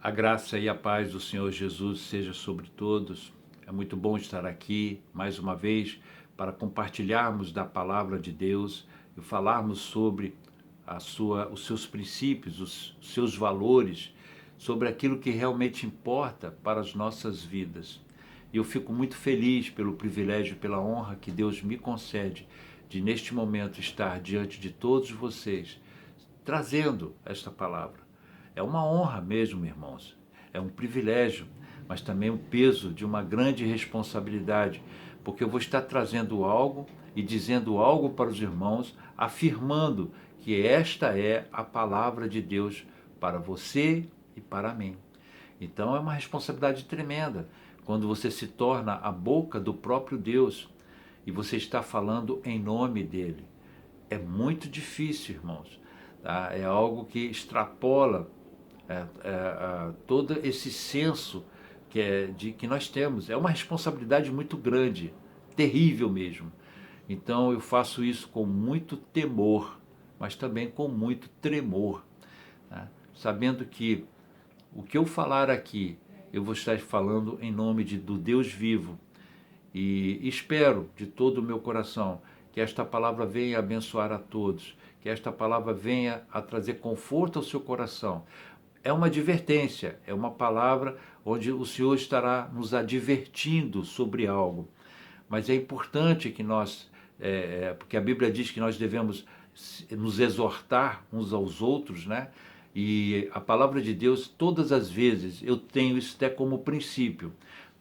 A graça e a paz do Senhor Jesus seja sobre todos. É muito bom estar aqui mais uma vez para compartilharmos da palavra de Deus e falarmos sobre os seus princípios, os seus valores, sobre aquilo que realmente importa para as nossas vidas. E eu fico muito feliz pelo privilégio, pela honra que Deus me concede de neste momento estar diante de todos vocês, trazendo esta palavra. É uma honra mesmo, irmãos. É um privilégio, mas também o peso de uma grande responsabilidade, porque eu vou estar trazendo algo e dizendo algo para os irmãos, afirmando que esta é a palavra de Deus para você e para mim. Então é uma responsabilidade tremenda quando você se torna a boca do próprio Deus e você está falando em nome dele. É muito difícil, irmãos. Tá? É algo que extrapola todo esse senso que nós temos. É uma responsabilidade muito grande, terrível mesmo. Então eu faço isso com muito temor, mas também com muito tremor, né? Sabendo que o que eu falar aqui, eu vou estar falando em nome do Deus vivo. E espero de todo o meu coração que esta palavra venha abençoar a todos, que esta palavra venha a trazer conforto ao seu coração. É uma advertência, é uma palavra onde o Senhor estará nos advertindo sobre algo. Mas é importante que nós, porque a Bíblia diz que nós devemos nos exortar uns aos outros, né? E a palavra de Deus, todas as vezes, eu tenho isso até como princípio,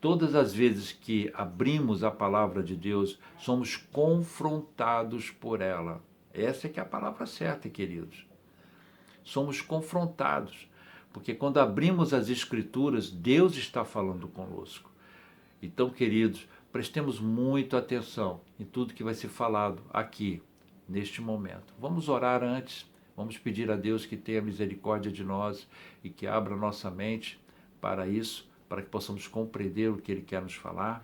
todas as vezes que abrimos a palavra de Deus, somos confrontados por ela. Essa é que é a palavra certa, queridos. Somos confrontados, porque quando abrimos as Escrituras, Deus está falando conosco. Então, queridos, prestemos muita atenção em tudo que vai ser falado aqui, neste momento. Vamos orar antes, vamos pedir a Deus que tenha misericórdia de nós e que abra nossa mente para isso, para que possamos compreender o que Ele quer nos falar.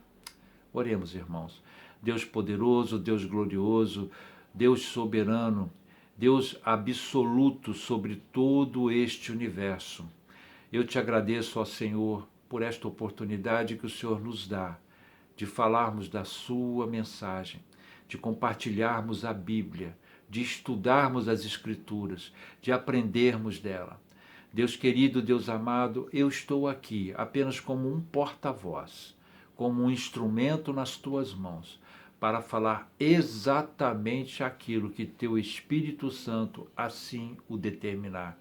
Oremos, irmãos. Deus poderoso, Deus glorioso, Deus soberano, Deus absoluto sobre todo este universo. Eu te agradeço, ó Senhor, por esta oportunidade que o Senhor nos dá de falarmos da sua mensagem, de compartilharmos a Bíblia, de estudarmos as Escrituras, de aprendermos dela. Deus querido, Deus amado, eu estou aqui apenas como um porta-voz, como um instrumento nas tuas mãos, para falar exatamente aquilo que teu Espírito Santo assim o determinar.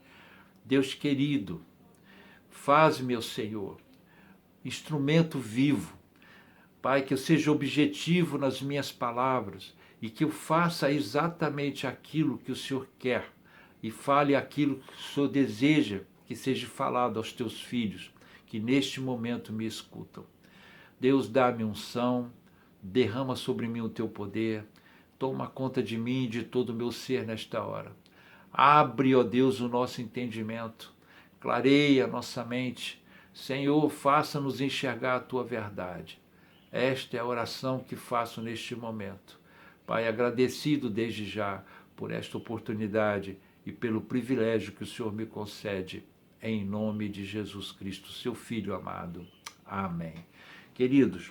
Deus querido, faz-me, ó Senhor, instrumento vivo. Pai, que eu seja objetivo nas minhas palavras e que eu faça exatamente aquilo que o Senhor quer e fale aquilo que o Senhor deseja que seja falado aos teus filhos, que neste momento me escutam. Deus, dá-me unção, derrama sobre mim o teu poder, toma conta de mim e de todo o meu ser nesta hora. Abre, ó Deus, o nosso entendimento, clareia a nossa mente. Senhor, faça-nos enxergar a tua verdade. Esta é a oração que faço neste momento. Pai, agradecido desde já por esta oportunidade e pelo privilégio que o Senhor me concede, em nome de Jesus Cristo, seu Filho amado. Amém. Queridos,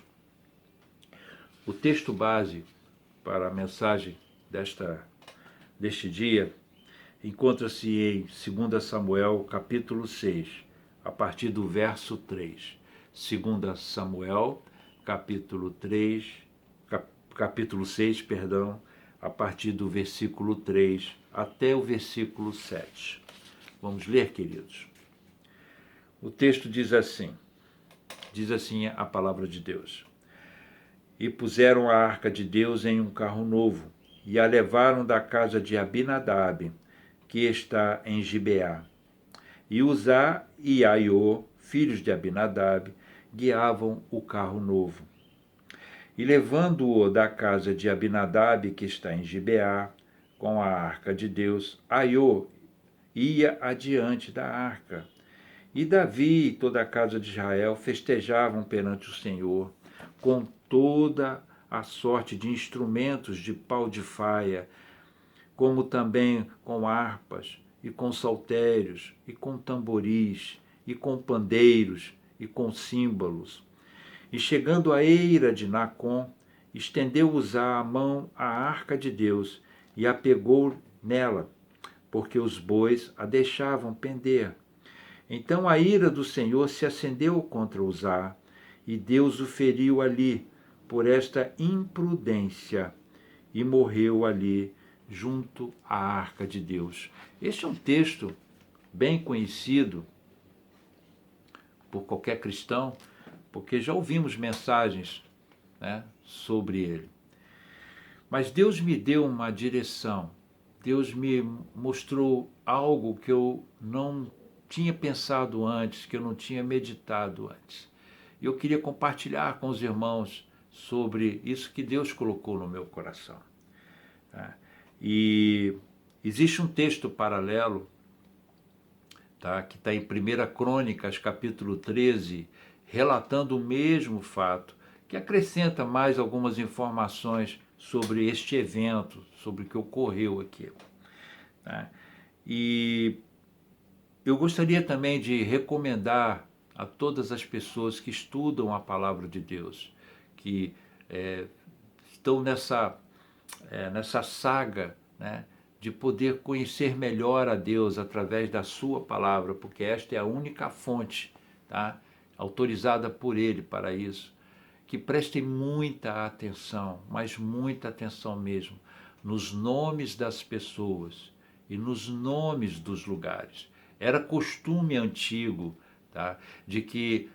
o texto base para a mensagem deste dia encontra-se em 2 Samuel, capítulo 6, a partir do verso 3. 2 Samuel, capítulo 6, perdão, a partir do versículo 3 até o versículo 7. Vamos ler, queridos? O texto diz assim a palavra de Deus. E puseram a arca de Deus em um carro novo, e a levaram da casa de Abinadab, que está em Gibeá. E Uzá e Aiô, filhos de Abinadab, guiavam o carro novo. E levando-o da casa de Abinadab, que está em Gibeá, com a arca de Deus, Aiô ia adiante da arca. E Davi e toda a casa de Israel festejavam perante o Senhor com toda a sorte de instrumentos de pau de faia, como também com harpas, e com saltérios, e com tamboris, e com pandeiros, e com símbolos. E chegando à eira de Nacon, estendeu Uzá a mão à arca de Deus e a pegou nela, porque os bois a deixavam pender. Então a ira do Senhor se acendeu contra Uzá, e Deus o feriu ali por esta imprudência, e morreu ali junto à arca de Deus. Este é um texto bem conhecido por qualquer cristão, porque já ouvimos mensagens, né, sobre ele. Mas Deus me deu uma direção, Deus me mostrou algo que eu não tinha pensado antes, que eu não tinha meditado antes. E eu queria compartilhar com os irmãos sobre isso que Deus colocou no meu coração. Tá? E existe um texto paralelo, tá, que está em 1 Crônicas, capítulo 13, relatando o mesmo fato, que acrescenta mais algumas informações sobre este evento, sobre o que ocorreu aqui. Tá? E eu gostaria também de recomendar a todas as pessoas que estudam a palavra de Deus, que estão nessa saga, né, de poder conhecer melhor a Deus através da sua palavra, porque esta é a única fonte, tá, autorizada por Ele para isso. Que prestem muita atenção, mas muita atenção mesmo, nos nomes das pessoas e nos nomes dos lugares. Era costume antigo, tá, de que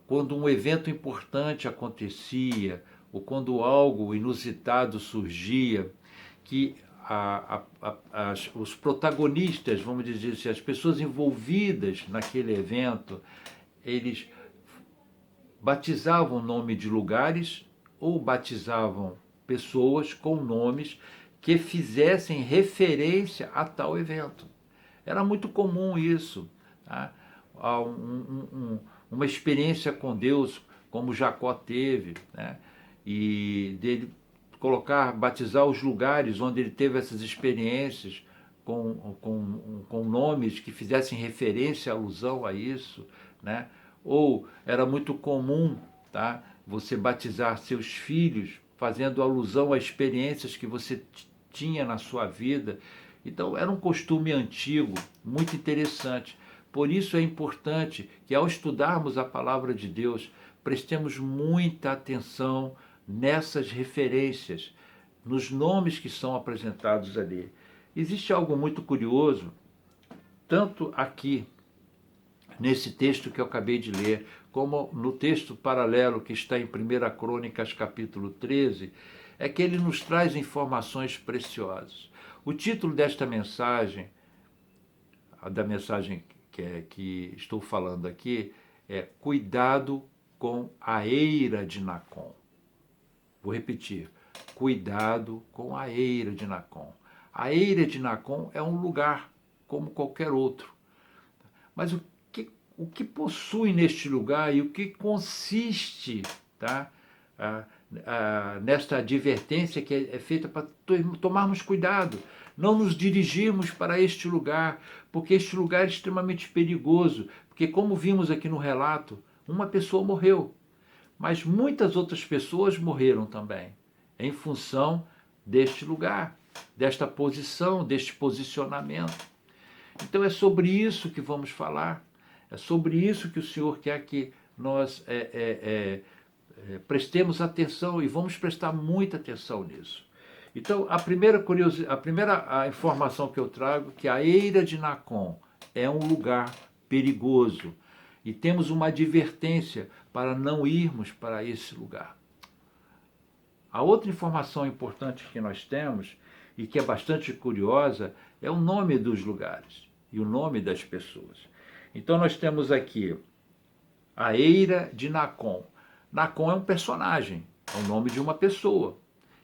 quando um evento importante acontecia, ou quando algo inusitado surgia, que os protagonistas, vamos dizer assim, as pessoas envolvidas naquele evento, eles batizavam o nome de lugares ou batizavam pessoas com nomes que fizessem referência a tal evento. Era muito comum isso. Tá? Uma experiência com Deus, como Jacó teve, né? E dele batizar os lugares onde ele teve essas experiências com nomes que fizessem referência, alusão a isso, né? Ou era muito comum, tá, você batizar seus filhos fazendo alusão a experiências que você tinha na sua vida. Então era um costume antigo, muito interessante. Por isso é importante que ao estudarmos a palavra de Deus, prestemos muita atenção nessas referências, nos nomes que são apresentados ali. Existe algo muito curioso, tanto aqui, nesse texto que eu acabei de ler, como no texto paralelo que está em 1 Crônicas, capítulo 13, é que ele nos traz informações preciosas. O título desta mensagem, da mensagem que estou falando aqui, é Cuidado com a eira de Nacon. Vou repetir, cuidado com a eira de Nacon. A eira de Nacon é um lugar como qualquer outro. Mas o que possui neste lugar e o que consiste, tá, nesta advertência que é feita para tomarmos cuidado, não nos dirigirmos para este lugar, porque este lugar é extremamente perigoso, porque como vimos aqui no relato, uma pessoa morreu, mas muitas outras pessoas morreram também, em função deste lugar, desta posição, deste posicionamento. Então é sobre isso que vamos falar, é sobre isso que o Senhor quer que nós prestemos atenção, e vamos prestar muita atenção nisso. Então a primeira informação que eu trago é que a eira de Nacon é um lugar perigoso, e temos uma advertência para não irmos para esse lugar. A outra informação importante que nós temos, e que é bastante curiosa, é o nome dos lugares e o nome das pessoas. Então nós temos aqui a eira de Nacon. Nacon é um personagem, é o nome de uma pessoa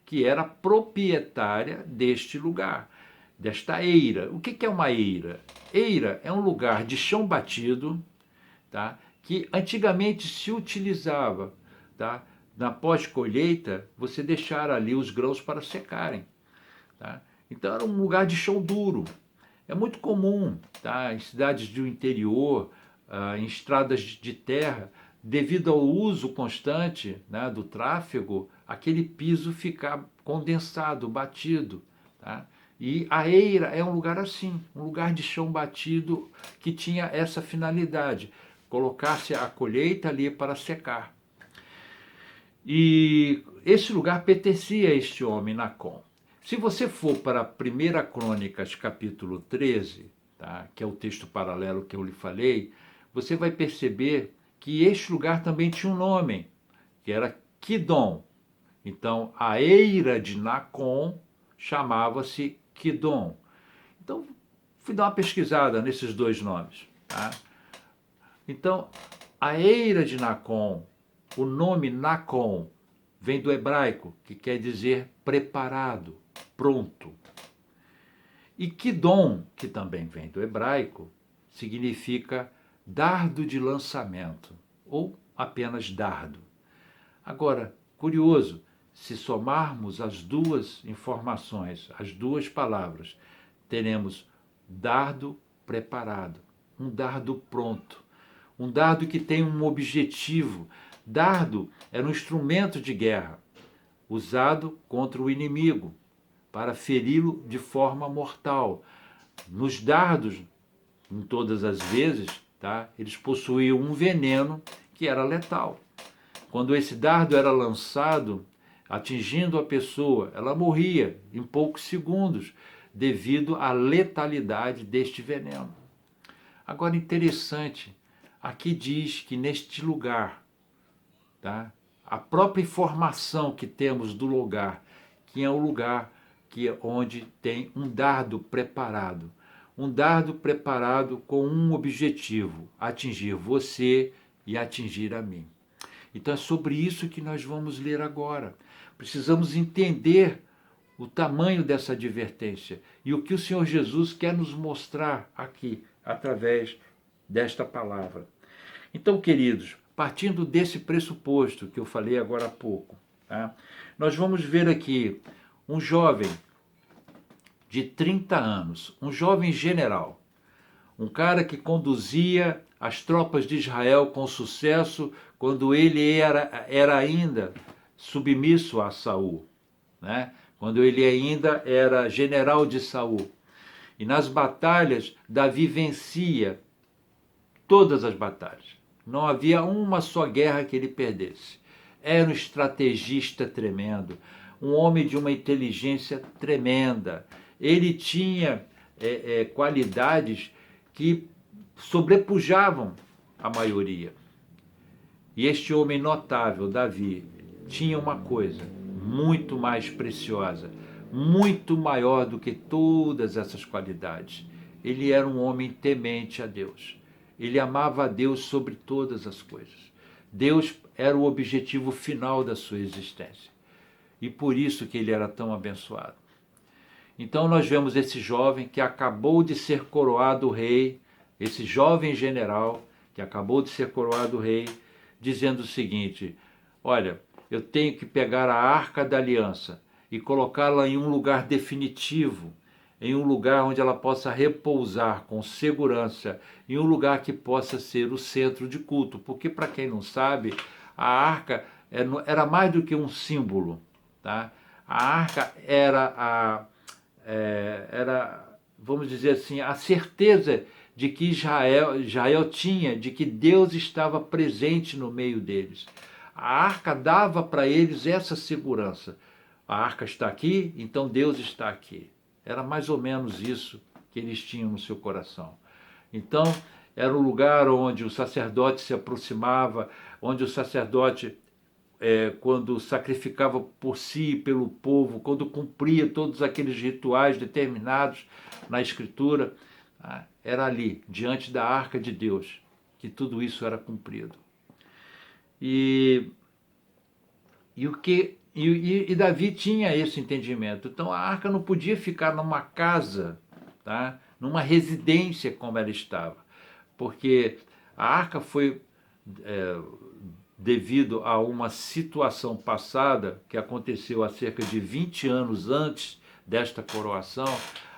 que era proprietária deste lugar, desta eira. O que é uma eira? Eira é um lugar de chão batido, tá, que antigamente se utilizava, tá, na pós-colheita, você deixar ali os grãos para secarem. Tá? Então era um lugar de chão duro. É muito comum, tá? Em cidades do interior, em estradas de terra, devido ao uso constante, né, do tráfego, aquele piso fica condensado, batido. Tá? E a eira é um lugar assim, um lugar de chão batido que tinha essa finalidade, colocar-se a colheita ali para secar. E esse lugar pertencia a este homem, Nacon. Se você for para 1 Crônicas, capítulo 13, tá, que é o texto paralelo que eu lhe falei, você vai perceber que este lugar também tinha um nome, que era Kidom. Então, a eira de Nacon chamava-se Kidom. Então, fui dar uma pesquisada nesses dois nomes. Tá? Então, a eira de Nacon, o nome Nacon, vem do hebraico, que quer dizer preparado, pronto. E Kidom, que também vem do hebraico, significa dardo de lançamento, ou apenas dardo. Agora, curioso, se somarmos as duas informações, as duas palavras, teremos dardo preparado, um dardo pronto, um dardo que tem um objetivo. Dardo era um instrumento de guerra, usado contra o inimigo, para feri-lo de forma mortal. Nos dardos, em todas as vezes, tá, eles possuíam um veneno que era letal. Quando esse dardo era lançado, atingindo a pessoa, ela morria em poucos segundos, devido à letalidade deste veneno. Agora, interessante, aqui diz que neste lugar, tá, a própria informação que temos do lugar, que é o lugar que é onde tem um dardo preparado. Um dardo preparado com um objetivo: atingir você e atingir a mim. Então é sobre isso que nós vamos ler agora. Precisamos entender o tamanho dessa advertência e o que o Senhor Jesus quer nos mostrar aqui, através desta palavra. Então, queridos, partindo desse pressuposto que eu falei agora há pouco, tá? Nós vamos ver aqui um jovem de 30 anos, um jovem general, um cara que conduzia as tropas de Israel com sucesso quando ele era ainda submisso a Saul, né? Quando ele ainda era general de Saul. E nas batalhas, Davi vencia todas as batalhas. Não havia uma só guerra que ele perdesse. Era um estrategista tremendo, um homem de uma inteligência tremenda. Ele tinha qualidades que sobrepujavam a maioria. E este homem notável, Davi, tinha uma coisa muito mais preciosa, muito maior do que todas essas qualidades. Ele era um homem temente a Deus. Ele amava a Deus sobre todas as coisas. Deus era o objetivo final da sua existência. E por isso que ele era tão abençoado. Então nós vemos esse jovem que acabou de ser coroado rei, esse jovem general que acabou de ser coroado rei, dizendo o seguinte: olha, eu tenho que pegar a Arca da Aliança e colocá-la em um lugar definitivo, em um lugar onde ela possa repousar com segurança, em um lugar que possa ser o centro de culto. Porque, para quem não sabe, a arca era mais do que um símbolo. Tá? A arca era, vamos dizer assim, a certeza de que Israel tinha, de que Deus estava presente no meio deles. A arca dava para eles essa segurança. A arca está aqui, então Deus está aqui. Era mais ou menos isso que eles tinham no seu coração. Então, era um lugar onde o sacerdote se aproximava, onde o sacerdote, quando sacrificava por si e pelo povo, quando cumpria todos aqueles rituais determinados na Escritura, era ali, diante da arca de Deus, que tudo isso era cumprido. E Davi tinha esse entendimento. Então a arca não podia ficar numa casa, tá? Numa residência como ela estava, porque a arca foi, devido a uma situação passada que aconteceu há cerca de 20 anos antes desta coroação,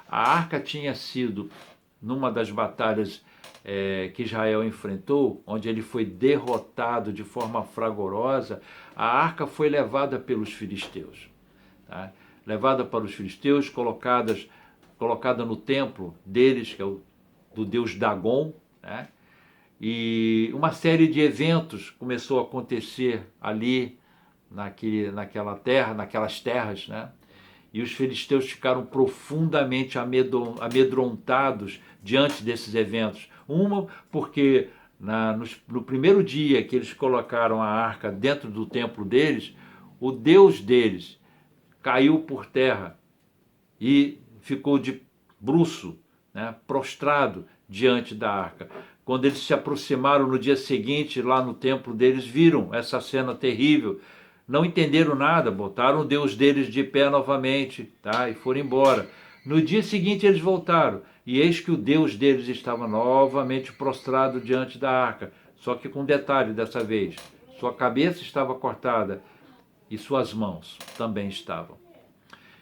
a A arca tinha sido, numa das batalhas que Israel enfrentou, onde ele foi derrotado de forma fragorosa, a arca foi levada pelos filisteus. Tá? Levada para os filisteus, colocada no templo deles, que é o do deus Dagon, né? E uma série de eventos começou a acontecer ali naquela terra, naquelas terras, né? E os filisteus ficaram profundamente amedrontados diante desses eventos. Uma, porque no primeiro dia que eles colocaram a arca dentro do templo deles, o Deus deles caiu por terra e ficou de bruço, né, prostrado diante da arca. Quando eles se aproximaram no dia seguinte, lá no templo deles, viram essa cena terrível. Não entenderam nada, botaram o Deus deles de pé novamente, tá? E foram embora. No dia seguinte eles voltaram, e eis que o Deus deles estava novamente prostrado diante da arca. Só que com um detalhe dessa vez: sua cabeça estava cortada e suas mãos também estavam.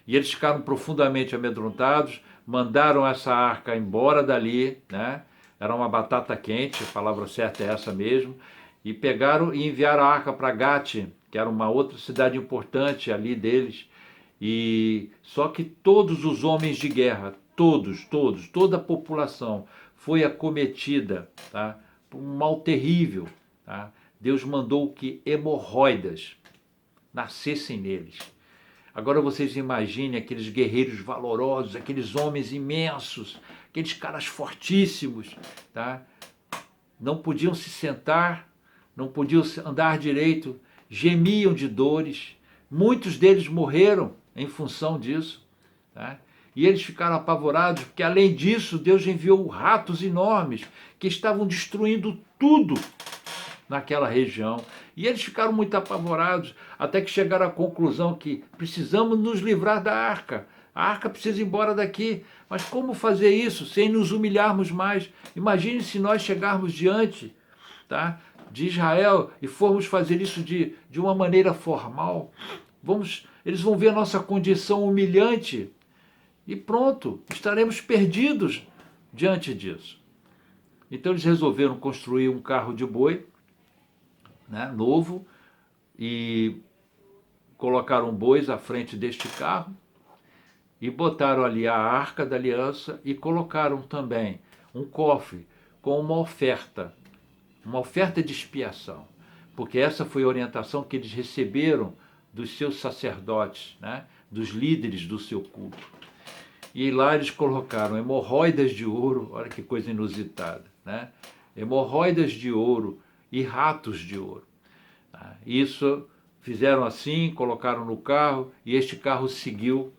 E eles ficaram profundamente amedrontados, mandaram essa arca embora dali, né? Era uma batata quente, a palavra certa é essa mesmo, e pegaram e enviaram a arca para Gate, que era uma outra cidade importante ali deles. E só que todos os homens de guerra, toda a população foi acometida, tá, por um mal terrível, tá? Deus mandou que hemorroidas nascessem neles. Agora vocês imaginem aqueles guerreiros valorosos, aqueles homens imensos, aqueles caras fortíssimos, tá? Não podiam se sentar, não podiam andar direito, gemiam de dores. Muitos deles morreram em função disso, tá? E eles ficaram apavorados, porque além disso, Deus enviou ratos enormes que estavam destruindo tudo naquela região. E eles ficaram muito apavorados, até que chegaram à conclusão que precisamos nos livrar da arca. A arca precisa ir embora daqui. Mas como fazer isso sem nos humilharmos mais? Imagine se nós chegarmos diante, tá, de Israel e formos fazer isso de uma maneira formal. Eles vão ver a nossa condição humilhante e pronto, estaremos perdidos diante disso. Então eles resolveram construir um carro de boi, né, novo, e colocaram bois à frente deste carro e botaram ali a Arca da Aliança e colocaram também um cofre com uma oferta de expiação, porque essa foi a orientação que eles receberam dos seus sacerdotes, né, dos líderes do seu culto. E lá eles colocaram hemorroidas de ouro, olha que coisa inusitada, né? Hemorroidas de ouro e ratos de ouro. Isso fizeram assim, colocaram no carro, e este carro seguiu,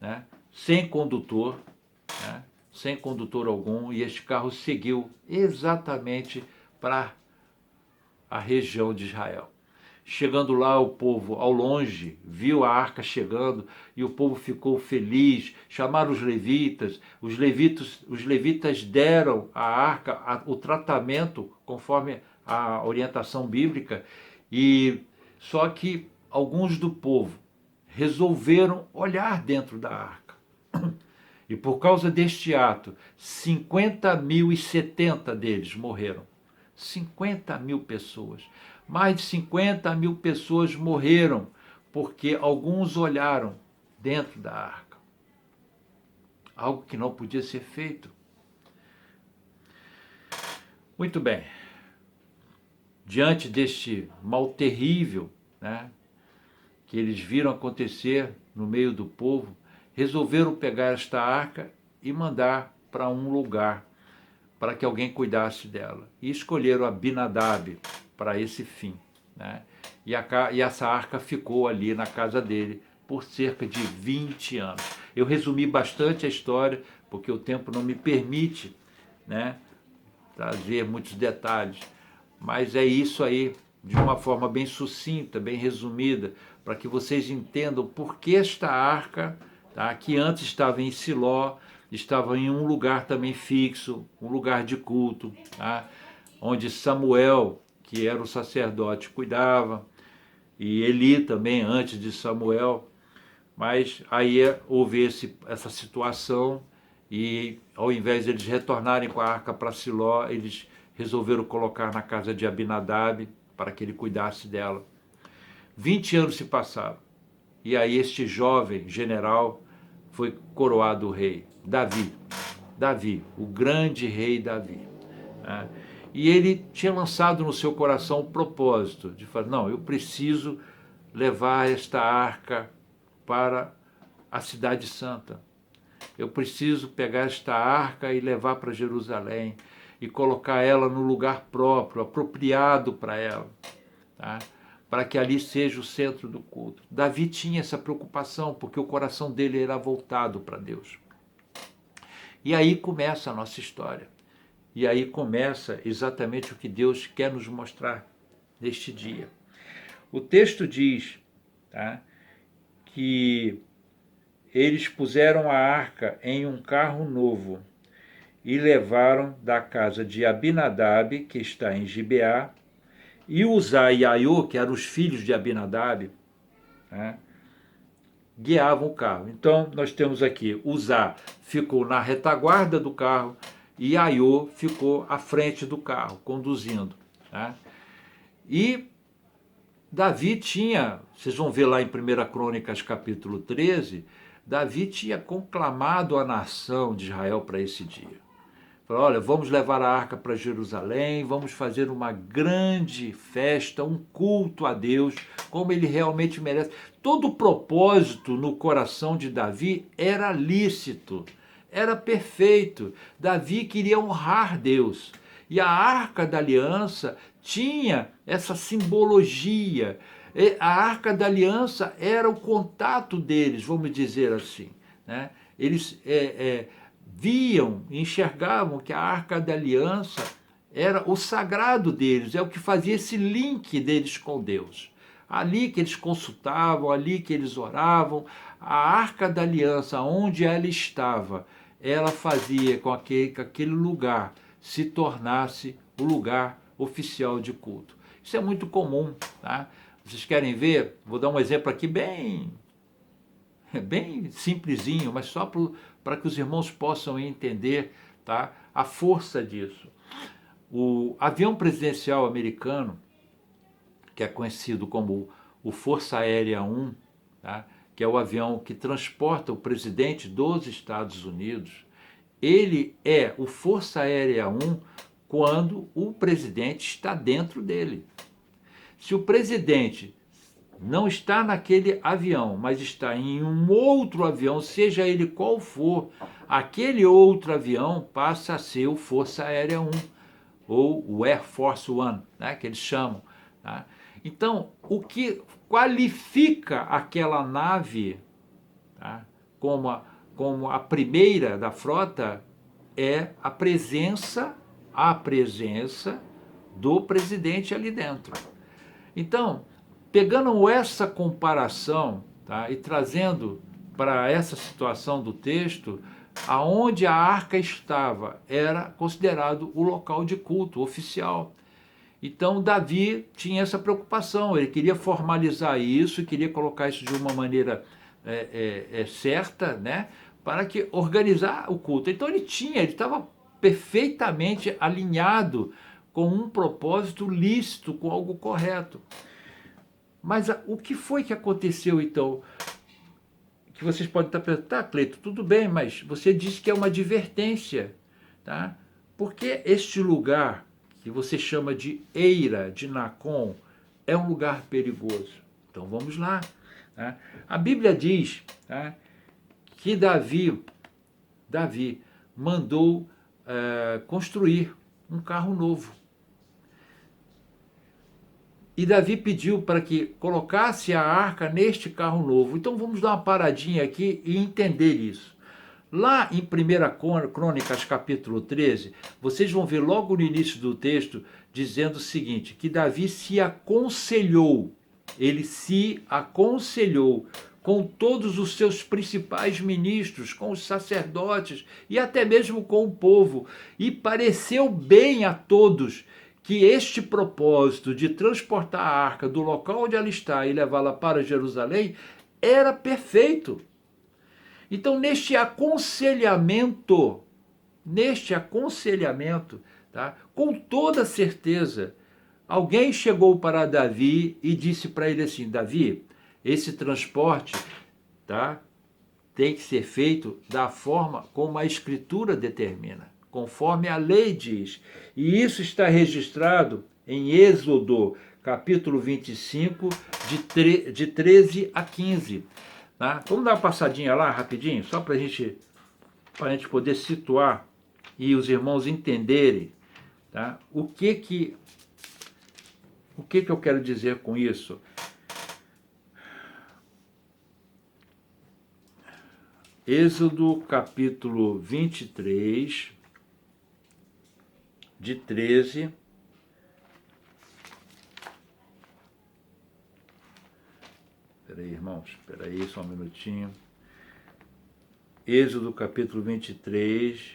né, sem condutor, né, sem condutor algum, e este carro seguiu exatamente para a região de Israel. Chegando lá, o povo, ao longe, viu a arca chegando e o povo ficou feliz. Chamaram os levitas deram à arca o tratamento conforme a orientação bíblica, e só que alguns do povo resolveram olhar dentro da arca. E por causa deste ato, 50.070 deles morreram. 50.000 pessoas. Mais de 50.000 pessoas morreram porque alguns olharam dentro da arca. Algo que não podia ser feito. Muito bem. Diante deste mal terrível, né, que eles viram acontecer no meio do povo, resolveram pegar esta arca e mandar para um lugar para que alguém cuidasse dela. E escolheram Abinadab para esse fim, né? E essa arca ficou ali na casa dele por cerca de 20 anos. Eu resumi bastante a história, porque o tempo não me permite, né, trazer muitos detalhes. Mas é isso aí, de uma forma bem sucinta, bem resumida, para que vocês entendam por que esta arca, tá, que antes estava em Siló, estava em um lugar também fixo, um lugar de culto, tá, onde Samuel, que era o sacerdote, cuidava, e Eli também, antes de Samuel. Mas aí houve essa situação, E ao invés de eles retornarem com a arca para Siló, eles resolveram colocar na casa de Abinadab para que ele cuidasse dela. 20 anos se passaram. E aí este jovem general foi coroado rei, Davi, o grande rei Davi. Né? E ele tinha lançado no seu coração o propósito de falar, não, eu preciso levar esta arca para a cidade santa. Eu preciso pegar esta arca e levar para Jerusalém e colocar ela no lugar próprio, apropriado para ela, tá? Para que ali seja o centro do culto. Davi tinha essa preocupação, porque o coração dele era voltado para Deus. E aí começa a nossa história. E aí começa exatamente o que Deus quer nos mostrar neste dia. O texto diz, tá, que eles puseram a arca em um carro novo e levaram da casa de Abinadab, que está em Gibeá, e Uzá e Aiô, que eram os filhos de Abinadab, né, guiavam o carro. Então, nós temos aqui, Uzá ficou na retaguarda do carro e Aiô ficou à frente do carro, conduzindo. Né? E Davi tinha, vocês vão ver lá em 1 Crônicas capítulo 13, Davi tinha conclamado a nação de Israel para esse dia. Falou, olha, vamos levar a arca para Jerusalém, vamos fazer uma grande festa, um culto a Deus, como ele realmente merece. Todo o propósito no coração de Davi era lícito, era perfeito. Davi queria honrar Deus. E a arca da aliança tinha essa simbologia. A arca da aliança era o contato deles, vamos dizer assim. Né? Eles viam, enxergavam que a arca da aliança era o sagrado deles, é o que fazia esse link deles com Deus. Ali que eles consultavam, ali que eles oravam, a arca da aliança, onde ela estava, ela fazia com que aquele lugar se tornasse o lugar oficial de culto. Isso é muito comum, tá? Vocês querem ver? Vou dar um exemplo aqui bem simplesinho, mas só para que os irmãos possam entender, tá, a força disso. O avião presidencial americano, que é conhecido como o Força Aérea 1, tá, que é o avião que transporta o presidente dos Estados Unidos, ele é o Força Aérea 1 quando o presidente está dentro dele. Se o presidente não está naquele avião, mas está em um outro avião, seja ele qual for, aquele outro avião passa a ser o Força Aérea 1, ou o Air Force One, né, que eles chamam. Tá? Então, o que qualifica aquela nave, tá, como a primeira da frota é a presença do presidente ali dentro. Então, pegando essa comparação, tá, e trazendo para essa situação do texto, aonde a arca estava era considerado o local de culto oficial. Então Davi tinha essa preocupação, ele queria formalizar isso, queria colocar isso de uma maneira certa, né, para que organizar o culto. Então ele estava perfeitamente alinhado com um propósito lícito, com algo correto. Mas o que foi que aconteceu então? Que vocês podem estar pensando, tá, Cleito, tudo bem, mas você disse que é uma advertência, tá? Porque este lugar que você chama de Eira de Nacon é um lugar perigoso. Então vamos lá. Tá? A Bíblia diz, tá, que Davi mandou construir um carro novo. E Davi pediu para que colocasse a arca neste carro novo. Então vamos dar uma paradinha aqui e entender isso. Lá em 1 Crônicas capítulo 13, vocês vão ver logo no início do texto dizendo o seguinte, que Davi ele se aconselhou com todos os seus principais ministros, com os sacerdotes e até mesmo com o povo, e pareceu bem a todos que este propósito de transportar a arca do local onde ela está e levá-la para Jerusalém era perfeito. Então, neste aconselhamento, tá? Com toda certeza, alguém chegou para Davi e disse para ele assim: Davi, esse transporte, tá, tem que ser feito da forma como a Escritura determina, conforme a lei diz. E isso está registrado em Êxodo, capítulo 25, de 13 a 15. Tá? Vamos dar uma passadinha lá rapidinho, só para a gente poder situar e os irmãos entenderem, tá? O que eu quero dizer com isso? Êxodo capítulo 23, de 13. Espera aí, irmãos, espera aí, só um minutinho. Êxodo capítulo 23.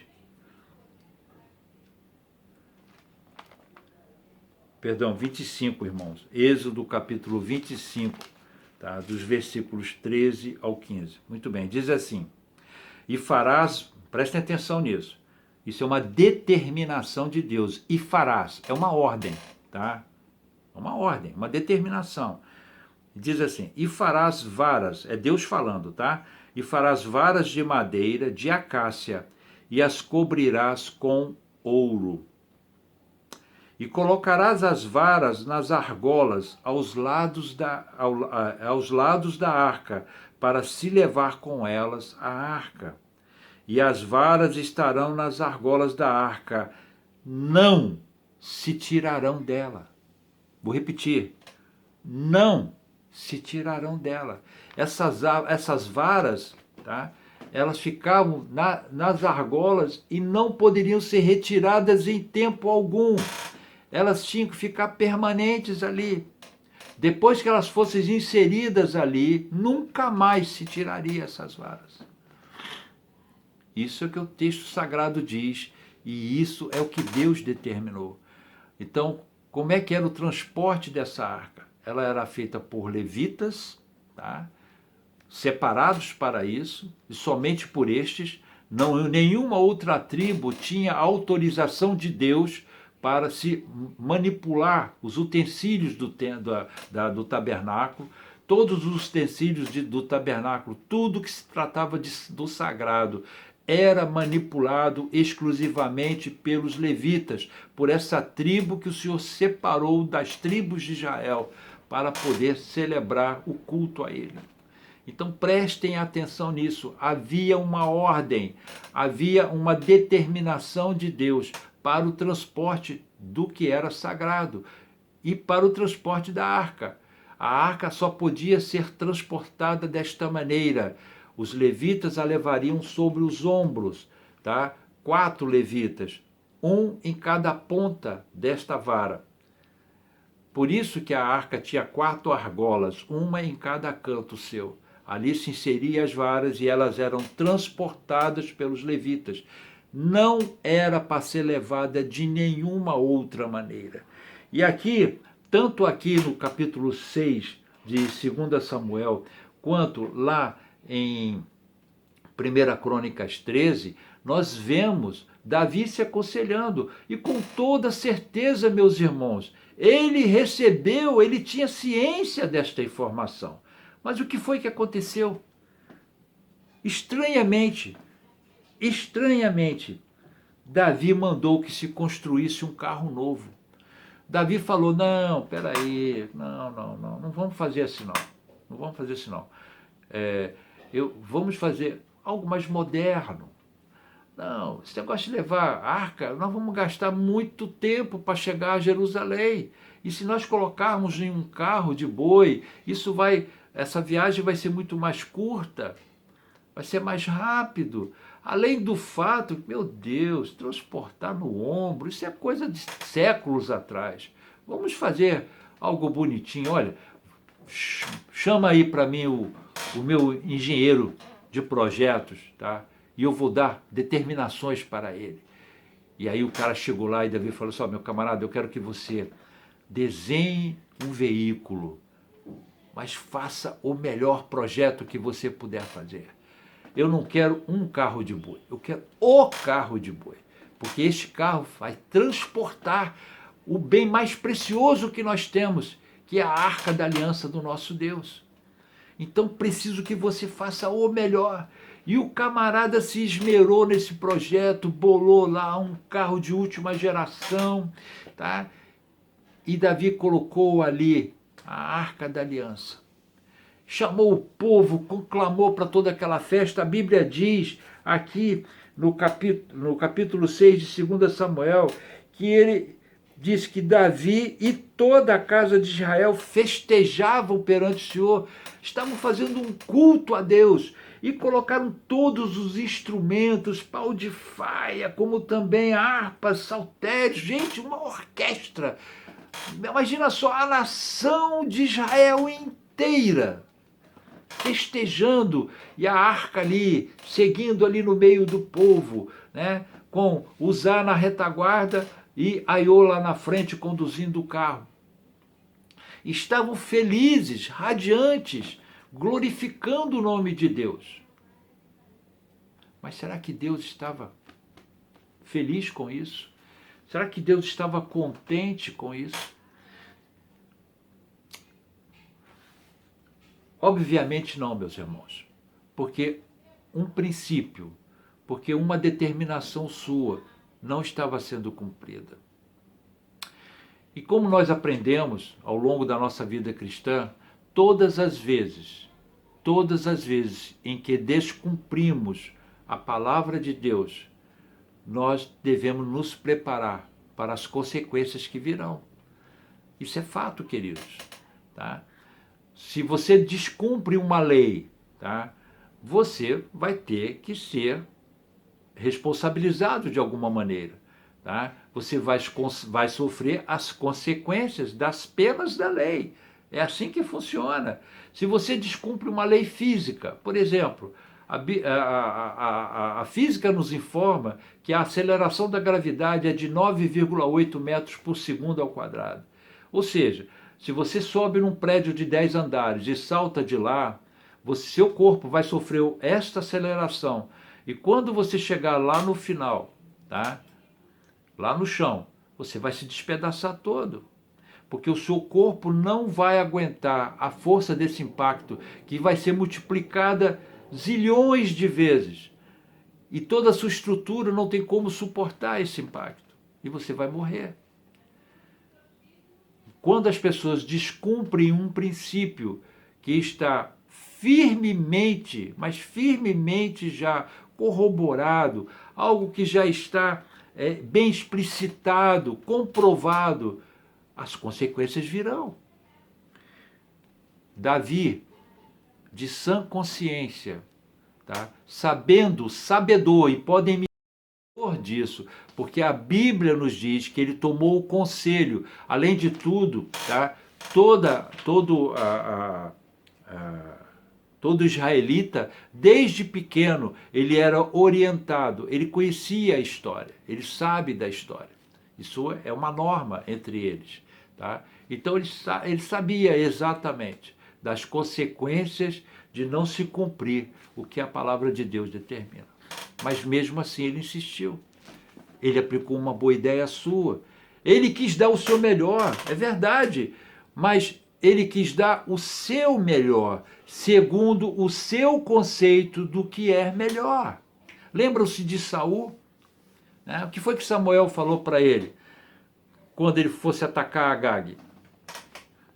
Perdão, 25, irmãos. Êxodo capítulo 25, tá? Dos versículos 13 ao 15. Muito bem, diz assim: E farás, prestem atenção nisso, isso é uma determinação de Deus, e farás, é uma ordem, tá? É uma ordem, uma determinação. Diz assim: e farás varas, é Deus falando, tá? E farás varas de madeira, de acácia, e as cobrirás com ouro. E colocarás as varas nas argolas aos lados da arca, para se levar com elas a arca. E as varas estarão nas argolas da arca, não se tirarão dela. Vou repetir: não se tirarão dela. Essas varas, tá? Elas ficavam nas argolas e não poderiam ser retiradas em tempo algum. Elas tinham que ficar permanentes ali. Depois que elas fossem inseridas ali, nunca mais se tiraria essas varas. Isso é o que o texto sagrado diz, e isso é o que Deus determinou. Então, como é que era o transporte dessa arca? Ela era feita por levitas, tá? Separados para isso, e somente por estes. Nenhuma outra tribo tinha autorização de Deus para se manipular os utensílios do tabernáculo. Todos os utensílios do tabernáculo, tudo que se tratava do sagrado, era manipulado exclusivamente pelos levitas, por essa tribo que o Senhor separou das tribos de Israel, para poder celebrar o culto a ele. Então prestem atenção nisso, havia uma ordem, havia uma determinação de Deus para o transporte do que era sagrado e para o transporte da arca. A arca só podia ser transportada desta maneira. Os levitas a levariam sobre os ombros, tá? 4 levitas, um em cada ponta desta vara. Por isso que a arca tinha 4 argolas, uma em cada canto seu. Ali se inseriam as varas e elas eram transportadas pelos levitas. Não era para ser levada de nenhuma outra maneira. E aqui, tanto aqui no capítulo 6 de 2 Samuel, quanto lá em 1 Crônicas 13, nós vemos Davi se aconselhando. E com toda certeza, meus irmãos, ele tinha ciência desta informação. Mas o que foi que aconteceu? Estranhamente, Davi mandou que se construísse um carro novo. Davi falou: não, peraí, não vamos fazer assim não. Não vamos fazer assim não. Vamos fazer algo mais moderno. Não, esse negócio de levar arca, nós vamos gastar muito tempo para chegar a Jerusalém. E se nós colocarmos em um carro de boi, essa viagem vai ser muito mais curta, vai ser mais rápido. Além do fato, meu Deus, transportar no ombro, isso é coisa de séculos atrás. Vamos fazer algo bonitinho. Olha, chama aí para mim o meu engenheiro de projetos, tá? E eu vou dar determinações para ele. E aí o cara chegou lá e Davi falou assim: meu camarada, eu quero que você desenhe um veículo, mas faça o melhor projeto que você puder fazer. eu não quero um carro de boi, eu quero o carro de boi, porque este carro vai transportar o bem mais precioso que nós temos, que é a arca da aliança do nosso Deus. Então preciso que você faça o melhor. E o camarada se esmerou nesse projeto, bolou lá um carro de última geração, tá? E Davi colocou ali a arca da aliança. Chamou o povo, conclamou para toda aquela festa. A Bíblia diz aqui no capítulo 6 de 2 Samuel, que ele diz que Davi e toda a casa de Israel festejavam perante o Senhor, estavam fazendo um culto a Deus e colocaram todos os instrumentos, pau de faia, como também harpas, saltérios, gente, uma orquestra. Imagina só a nação de Israel inteira festejando e a arca ali, seguindo ali no meio do povo, né? Com Uzá na retaguarda e Aiô lá na frente conduzindo o carro. Estavam felizes, radiantes, glorificando o nome de Deus. Mas será que Deus estava feliz com isso? Será que Deus estava contente com isso? Obviamente não, meus irmãos, porque um princípio, porque uma determinação sua não estava sendo cumprida. E como nós aprendemos ao longo da nossa vida cristã, todas as vezes em que descumprimos a palavra de Deus, nós devemos nos preparar para as consequências que virão. Isso é fato, queridos, tá? Se você descumpre uma lei, tá? Você vai ter que ser responsabilizado de alguma maneira. Tá? Você vai sofrer as consequências das penas da lei. É assim que funciona. Se você descumpre uma lei física, por exemplo, a física nos informa que a aceleração da gravidade é de 9,8 metros por segundo ao quadrado. Ou seja, se você sobe num prédio de 10 andares e salta de lá, seu corpo vai sofrer esta aceleração. E quando você chegar lá no final, tá? Lá no chão, você vai se despedaçar todo. Porque o seu corpo não vai aguentar a força desse impacto, que vai ser multiplicada zilhões de vezes. E toda a sua estrutura não tem como suportar esse impacto. E você vai morrer. Quando as pessoas descumprem um princípio que está firmemente, mas firmemente já corroborado, algo que já está bem explicitado, comprovado, as consequências virão. Davi, de sã consciência, tá? Sabedor, e podem me disso, porque a Bíblia nos diz que ele tomou o conselho, além de tudo, tá? Todo israelita, desde pequeno, ele era orientado, ele conhecia a história, ele sabe da história. Isso é uma norma entre eles. Tá? Então ele sabia exatamente das consequências de não se cumprir o que a palavra de Deus determina. Mas mesmo assim ele insistiu. Ele aplicou uma boa ideia sua. Ele quis dar o seu melhor, é verdade, mas ele quis dar o seu melhor, segundo o seu conceito do que é melhor. Lembram-se de Saul? Né? O que foi que Samuel falou para ele quando ele fosse atacar Agag?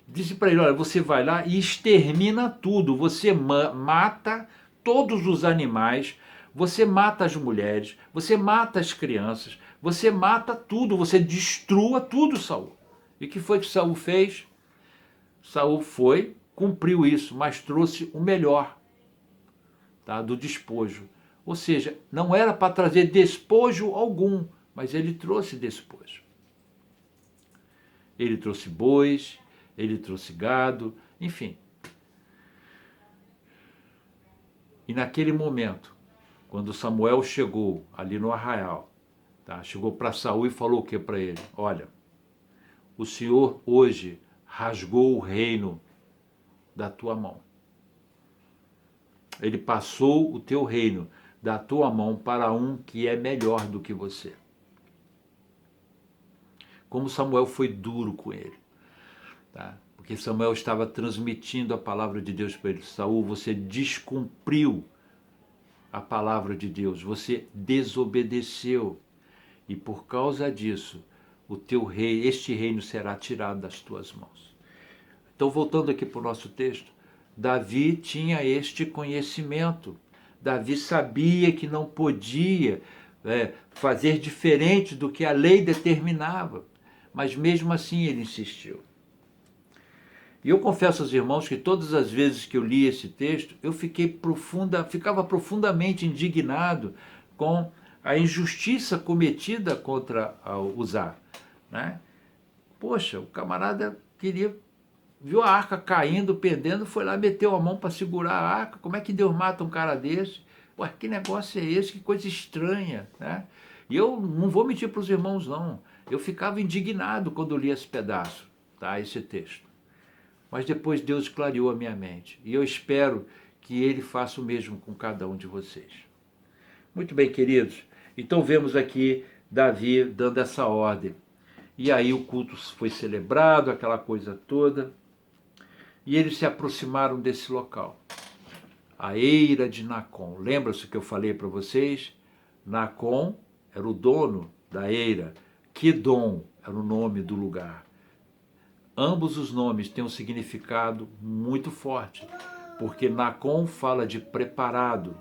Disse para ele, olha, você vai lá e extermina tudo, você mata todos os animais, você mata as mulheres, você mata as crianças, você mata tudo, você destrua tudo, Saul. E o que foi que Saul fez? Saul foi, cumpriu isso, mas trouxe o melhor, tá, do despojo. Ou seja, não era para trazer despojo algum, mas ele trouxe despojo. Ele trouxe bois, ele trouxe gado, enfim. E naquele momento, quando Samuel chegou ali no arraial, tá, chegou para Saul e falou o que para ele? Olha, o Senhor hoje rasgou o reino da tua mão. Ele passou o teu reino da tua mão para um que é melhor do que você. Como Samuel foi duro com ele, tá? Porque Samuel estava transmitindo a palavra de Deus para ele. Saul, você descumpriu a palavra de Deus, você desobedeceu. E por causa disso, o teu rei, este reino será tirado das tuas mãos. Então, voltando aqui para o nosso texto, Davi tinha este conhecimento. Davi sabia que não podia fazer diferente do que a lei determinava, mas mesmo assim ele insistiu. E eu confesso aos irmãos que todas as vezes que eu li esse texto, eu ficava profundamente indignado com a injustiça cometida contra Uzá, né? Poxa, o camarada viu a arca caindo, pendendo, foi lá, meteu a mão para segurar a arca. Como é que Deus mata um cara desse? Ué, que negócio é esse? Que coisa estranha, né? E eu não vou mentir para os irmãos, não. Eu ficava indignado quando eu li esse pedaço, tá? Esse texto. Mas depois Deus clareou a minha mente. E eu espero que Ele faça o mesmo com cada um de vocês. Muito bem, queridos. Então vemos aqui Davi dando essa ordem. E aí o culto foi celebrado, aquela coisa toda. E eles se aproximaram desse local. A eira de Nacon. Lembra-se que eu falei para vocês? Nacon era o dono da eira. Quidom era o nome do lugar. Ambos os nomes têm um significado muito forte, porque Nacon fala de preparado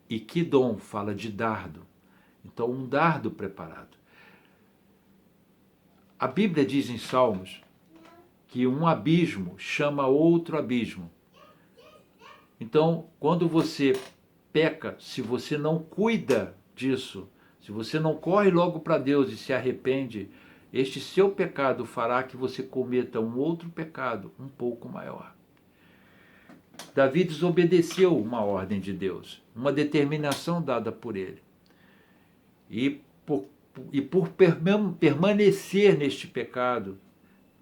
e Quidom fala de dardo. Então, um dardo preparado. A Bíblia diz em Salmos que um abismo chama outro abismo. Então, quando você peca, se você não cuida disso, se você não corre logo para Deus e se arrepende, este seu pecado fará que você cometa um outro pecado um pouco maior. Davi desobedeceu uma ordem de Deus, uma determinação dada por ele. E por permanecer neste pecado,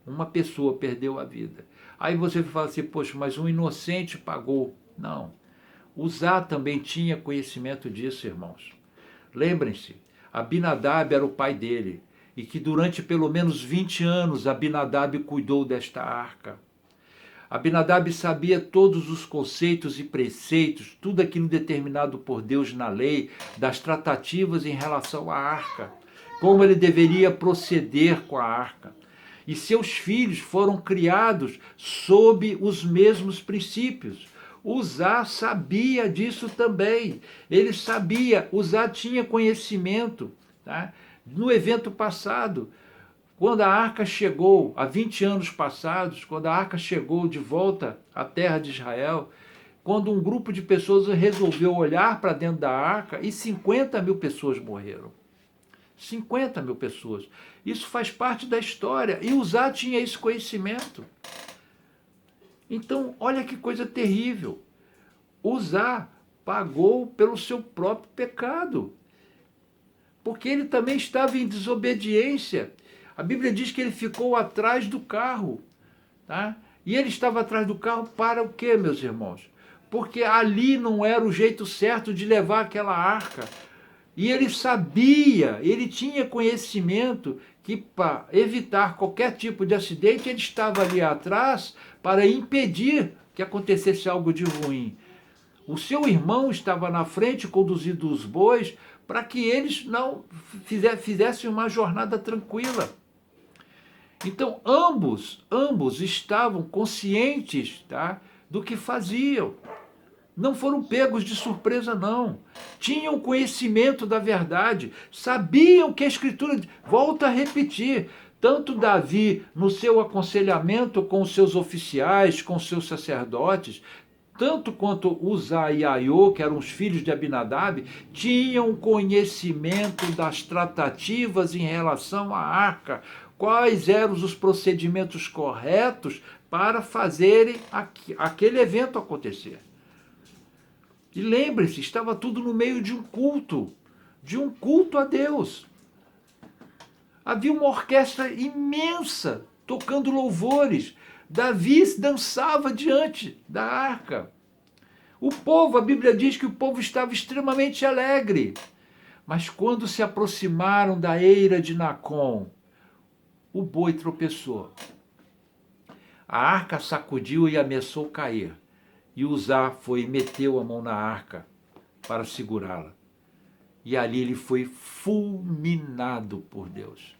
uma pessoa perdeu a vida. Aí você fala assim, poxa, mas um inocente pagou. Não. Uzá também tinha conhecimento disso, irmãos. Lembrem-se, Abinadab era o pai dele, e que durante pelo menos 20 anos Abinadab cuidou desta arca. Abinadab sabia todos os conceitos e preceitos, tudo aquilo determinado por Deus na lei, das tratativas em relação à arca, como ele deveria proceder com a arca. E seus filhos foram criados sob os mesmos princípios. Uzá sabia disso também. Ele sabia, Uzá tinha conhecimento, tá? No evento passado, quando a arca chegou, há 20 anos passados, quando a arca chegou de volta à terra de Israel, quando um grupo de pessoas resolveu olhar para dentro da arca e 50 mil pessoas morreram. 50 mil pessoas. Isso faz parte da história. E Uzá tinha esse conhecimento. Então, olha que coisa terrível. Uzá pagou pelo seu próprio pecado. Porque ele também estava em desobediência. A Bíblia diz que ele ficou atrás do carro. Tá? E ele estava atrás do carro para o quê, meus irmãos? Porque ali não era o jeito certo de levar aquela arca. E ele sabia, ele tinha conhecimento que para evitar qualquer tipo de acidente, ele estava ali atrás para impedir que acontecesse algo de ruim. O seu irmão estava na frente conduzindo os bois para que eles não fizessem uma jornada tranquila. Então, ambos estavam conscientes, tá, do que faziam. Não foram pegos de surpresa, não. Tinham conhecimento da verdade, sabiam que a Escritura... Volta a repetir, tanto Davi, no seu aconselhamento com os seus oficiais, com os seus sacerdotes, tanto quanto Uzá e Aiô, que eram os filhos de Abinadab, tinham conhecimento das tratativas em relação à arca, quais eram os procedimentos corretos para fazerem aquele evento acontecer. E lembre-se, estava tudo no meio de um culto a Deus. Havia uma orquestra imensa, tocando louvores. Davi dançava diante da arca. O povo, a Bíblia diz que o povo estava extremamente alegre. Mas quando se aproximaram da eira de Nacon, o boi tropeçou. A arca sacudiu e ameaçou cair. E Uzá foi e meteu a mão na arca para segurá-la. E ali ele foi fulminado por Deus.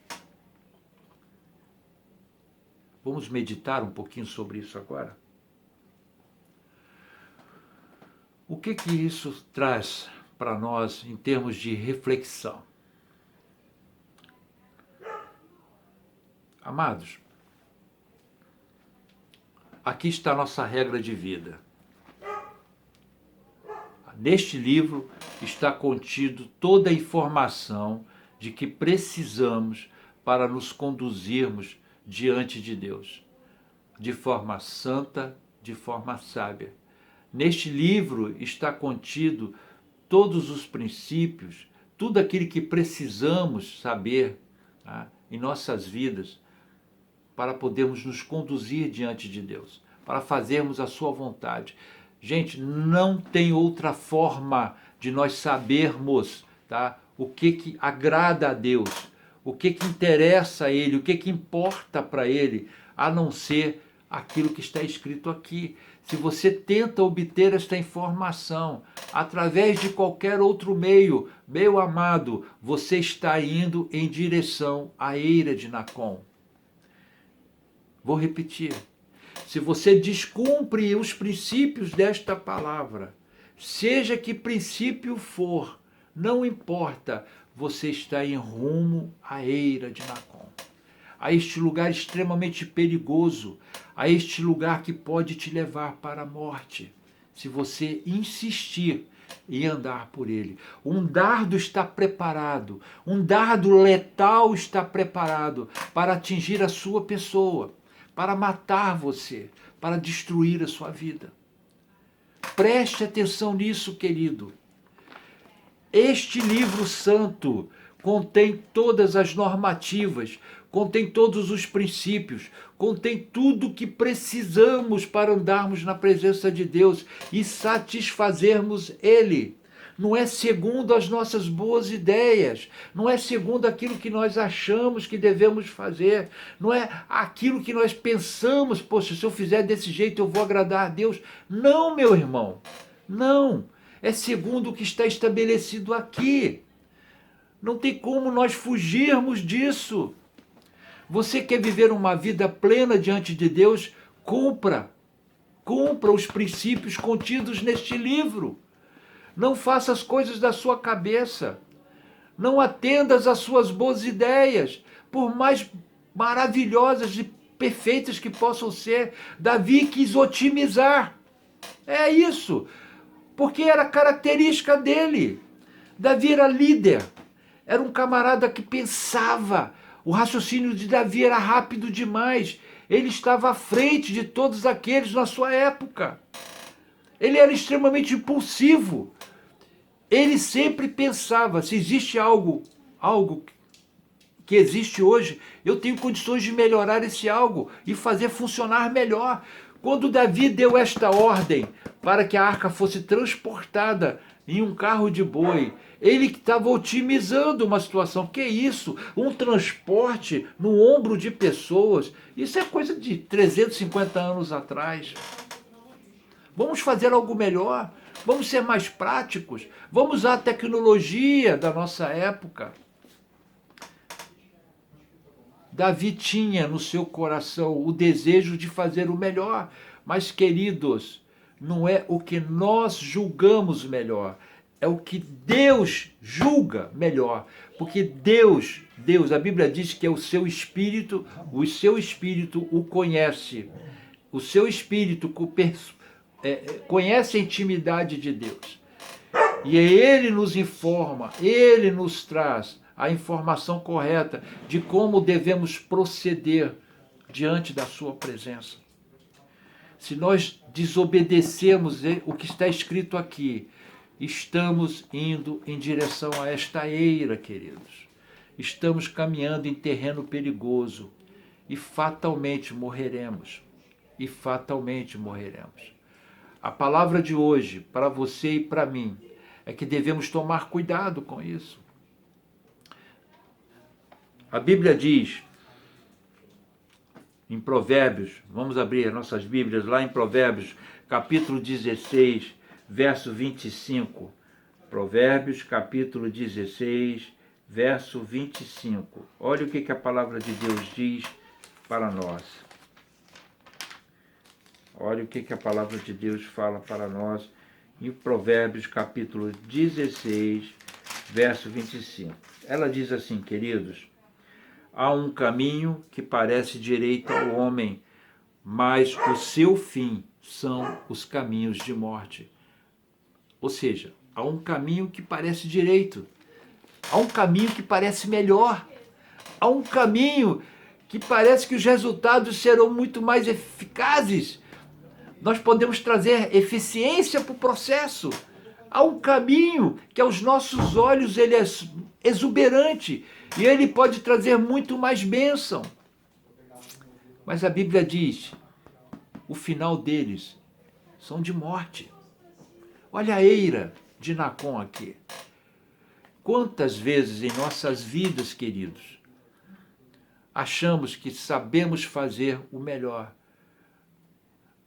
Vamos meditar um pouquinho sobre isso agora? O que isso traz para nós em termos de reflexão? Amados, aqui está a nossa regra de vida. Neste livro está contido toda a informação de que precisamos para nos conduzirmos diante de Deus, de forma santa, de forma sábia. Neste livro está contido todos os princípios, tudo aquilo que precisamos saber, tá, em nossas vidas, para podermos nos conduzir diante de Deus, para fazermos a sua vontade. Gente, não tem outra forma de nós sabermos, tá, o que agrada a Deus, o que interessa a Ele, o que importa para Ele, a não ser aquilo que está escrito aqui. Se você tenta obter esta informação através de qualquer outro meio, meu amado, você está indo em direção à eira de Nacon. Vou repetir. Se você descumpre os princípios desta palavra, seja que princípio for, não importa, você está em rumo à eira de Nacon, a este lugar extremamente perigoso, a este lugar que pode te levar para a morte, se você insistir em andar por ele. Um dardo está preparado, um dardo letal está preparado para atingir a sua pessoa, para matar você, para destruir a sua vida. Preste atenção nisso, querido. Este livro santo contém todas as normativas, contém todos os princípios, contém tudo o que precisamos para andarmos na presença de Deus e satisfazermos Ele. Não é segundo as nossas boas ideias, não é segundo aquilo que nós achamos que devemos fazer, não é aquilo que nós pensamos, poxa, se eu fizer desse jeito eu vou agradar a Deus. Não, meu irmão, não. É segundo o que está estabelecido aqui. Não tem como nós fugirmos disso. Você quer viver uma vida plena diante de Deus? Cumpra os princípios contidos neste livro. Não faça as coisas da sua cabeça. Não atendas às suas boas ideias, por mais maravilhosas e perfeitas que possam ser. Davi quis otimizar. É isso. Porque era característica dele. Davi era líder. Era um camarada que pensava. O raciocínio de Davi era rápido demais. Ele estava à frente de todos aqueles na sua época. Ele era extremamente impulsivo. Ele sempre pensava, se existe algo que existe hoje, eu tenho condições de melhorar esse algo e fazer funcionar melhor. Quando Davi deu esta ordem para que a arca fosse transportada em um carro de boi, ele estava otimizando uma situação. Que isso? Um transporte no ombro de pessoas. Isso é coisa de 350 anos atrás. Vamos fazer algo melhor. Vamos ser mais práticos. Vamos usar a tecnologia da nossa época. Davi tinha no seu coração o desejo de fazer o melhor. Mas, queridos, não é o que nós julgamos melhor. É o que Deus julga melhor. Porque Deus, a Bíblia diz que é o seu espírito o conhece. O seu espírito conhece a intimidade de Deus. E Ele nos informa, Ele nos traz a informação correta de como devemos proceder diante da sua presença. Se nós desobedecermos o que está escrito aqui, estamos indo em direção a esta eira, queridos. Estamos caminhando em terreno perigoso e fatalmente morreremos. A palavra de hoje, para você e para mim, é que devemos tomar cuidado com isso. A Bíblia diz, em Provérbios, vamos abrir nossas Bíblias lá em Provérbios, capítulo 16, verso 25. Provérbios, capítulo 16, verso 25. Olha o que a palavra de Deus diz para nós. Olha o que a palavra de Deus fala para nós em Provérbios, capítulo 16, verso 25. Ela diz assim, queridos: há um caminho que parece direito ao homem, mas o seu fim são os caminhos de morte. Ou seja, há um caminho que parece direito, há um caminho que parece melhor, há um caminho que parece que os resultados serão muito mais eficazes. Nós podemos trazer eficiência para o processo. Há um caminho que aos nossos olhos ele é exuberante e ele pode trazer muito mais bênção. Mas a Bíblia diz, o final deles são de morte. Olha a eira de Nacon aqui. Quantas vezes em nossas vidas, queridos, achamos que sabemos fazer o melhor.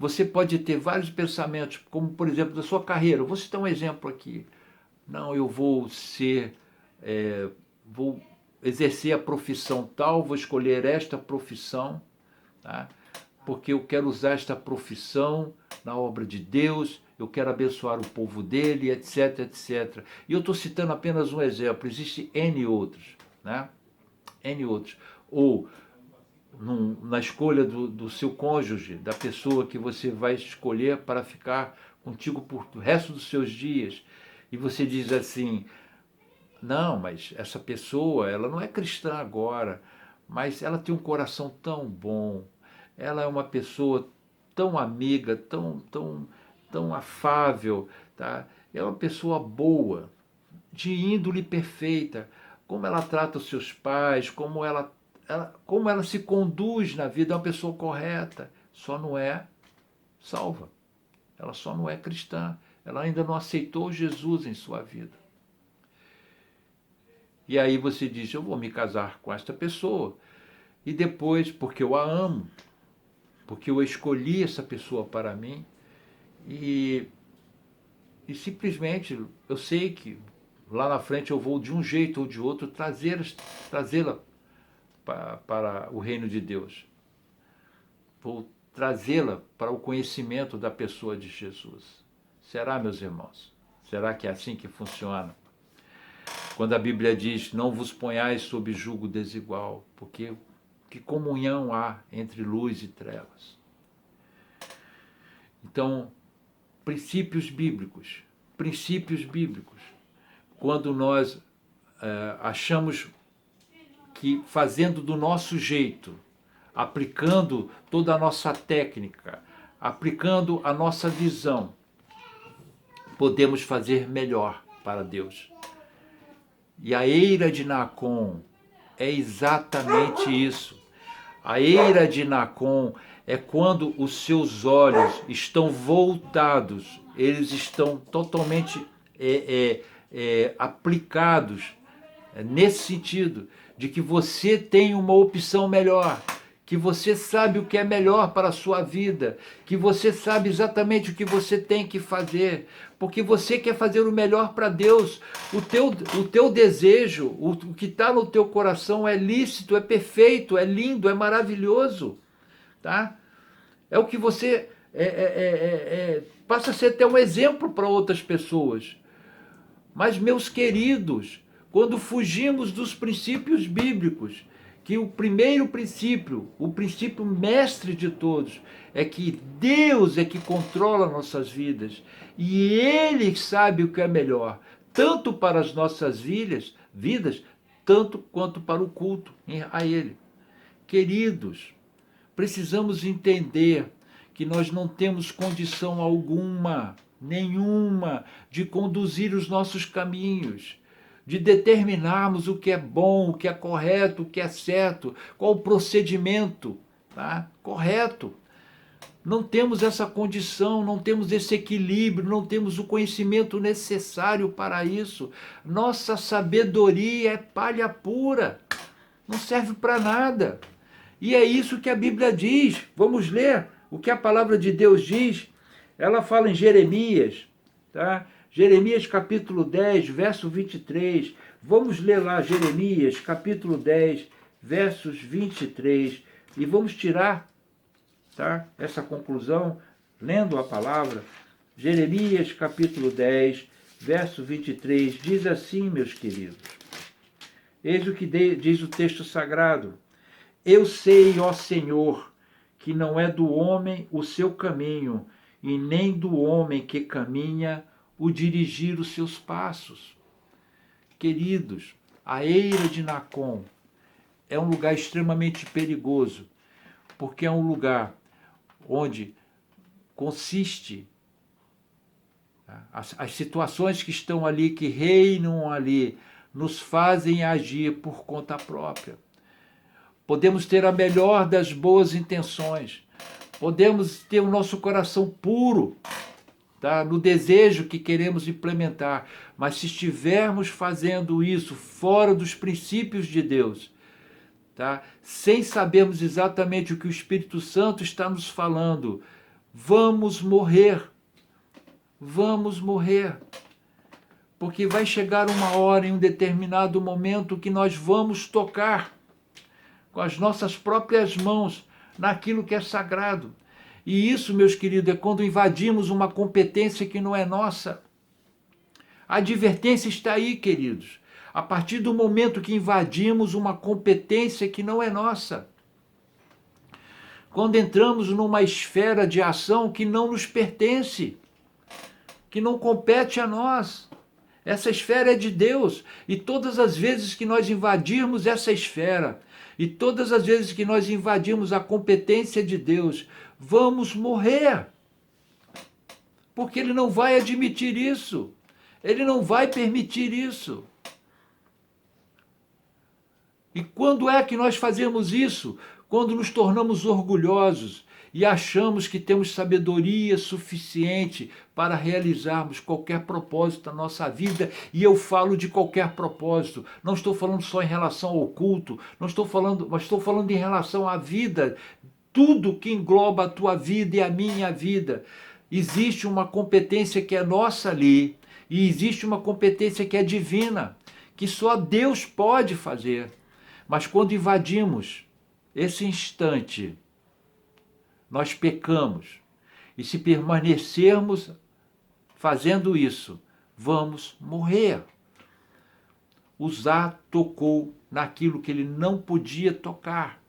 Você pode ter vários pensamentos, como por exemplo da sua carreira. Vou citar um exemplo aqui. Não, eu vou vou exercer a profissão tal, vou escolher esta profissão, tá? Porque eu quero usar esta profissão na obra de Deus, eu quero abençoar o povo dele, etc, etc. E eu estou citando apenas um exemplo, existem N outros, né? N outros. Ou na escolha do seu cônjuge, da pessoa que você vai escolher para ficar contigo por o resto dos seus dias, e você diz assim, não, mas essa pessoa, ela não é cristã agora, mas ela tem um coração tão bom, ela é uma pessoa tão amiga, tão afável, tá? É uma pessoa boa, de índole perfeita, como ela trata os seus pais, como ela se conduz na vida, é uma pessoa correta, só não é salva. Ela só não é cristã, ela ainda não aceitou Jesus em sua vida. E aí você diz, eu vou me casar com esta pessoa, e depois, porque eu a amo, porque eu escolhi essa pessoa para mim, e simplesmente eu sei que lá na frente eu vou de um jeito ou de outro trazê-la para o reino de Deus. Vou trazê-la para o conhecimento da pessoa de Jesus. Será, meus irmãos? Será que é assim que funciona? Quando a Bíblia diz, não vos ponhais sob jugo desigual, porque que comunhão há entre luz e trevas? Então, princípios bíblicos. Quando nós achamos que fazendo do nosso jeito, aplicando toda a nossa técnica, aplicando a nossa visão, podemos fazer melhor para Deus. E a eira de Nacon é exatamente isso. A eira de Nacon é quando os seus olhos estão voltados, eles estão totalmente aplicados nesse sentido, de que você tem uma opção melhor, que você sabe o que é melhor para a sua vida, que você sabe exatamente o que você tem que fazer, porque você quer fazer o melhor para Deus. O teu desejo, o que está no teu coração é lícito, é perfeito, é lindo, é maravilhoso, tá? É o que você passa a ser até um exemplo para outras pessoas. Mas, meus queridos, quando fugimos dos princípios bíblicos, que o primeiro princípio, o princípio mestre de todos, é que Deus é que controla nossas vidas e Ele sabe o que é melhor, tanto para as nossas vidas, tanto quanto para o culto a Ele. Queridos, precisamos entender que nós não temos condição alguma, nenhuma, de conduzir os nossos caminhos, de determinarmos o que é bom, o que é correto, o que é certo, qual o procedimento, tá? Correto. Não temos essa condição, não temos esse equilíbrio, não temos o conhecimento necessário para isso. Nossa sabedoria é palha pura, não serve para nada. E é isso que a Bíblia diz. Vamos ler o que a palavra de Deus diz. Ela fala em Jeremias, tá? Jeremias capítulo 10, verso 23. Vamos ler lá Jeremias capítulo 10, versos 23. E vamos tirar, tá, essa conclusão lendo a palavra. Jeremias capítulo 10, verso 23. Diz assim, meus queridos. Eis o que diz o texto sagrado. Eu sei, ó Senhor, que não é do homem o seu caminho, e nem do homem que caminha o dirigir os seus passos. Queridos, a eira de Nacon é um lugar extremamente perigoso, porque é um lugar onde consiste as situações que estão ali, que reinam ali, nos fazem agir por conta própria. Podemos ter a melhor das boas intenções, podemos ter o nosso coração puro, tá, no desejo que queremos implementar, mas se estivermos fazendo isso fora dos princípios de Deus, tá, sem sabermos exatamente o que o Espírito Santo está nos falando, vamos morrer, porque vai chegar uma hora, em um determinado momento, que nós vamos tocar com as nossas próprias mãos naquilo que é sagrado. E isso, meus queridos, é quando invadimos uma competência que não é nossa. A advertência está aí, queridos. A partir do momento que invadimos uma competência que não é nossa. Quando entramos numa esfera de ação que não nos pertence, que não compete a nós. Essa esfera é de Deus. E todas as vezes que nós invadirmos essa esfera, e todas as vezes que nós invadirmos a competência de Deus, vamos morrer. Porque Ele não vai admitir isso. Ele não vai permitir isso. E quando é que nós fazemos isso? Quando nos tornamos orgulhosos e achamos que temos sabedoria suficiente para realizarmos qualquer propósito da nossa vida, e eu falo de qualquer propósito, não estou falando só em relação ao culto, mas estou falando em relação à vida, tudo que engloba a tua vida e a minha vida. Existe uma competência que é nossa ali, e existe uma competência que é divina, que só Deus pode fazer. Mas quando invadimos esse instante, nós pecamos. E se permanecermos fazendo isso, vamos morrer. Uzá tocou naquilo que ele não podia tocar.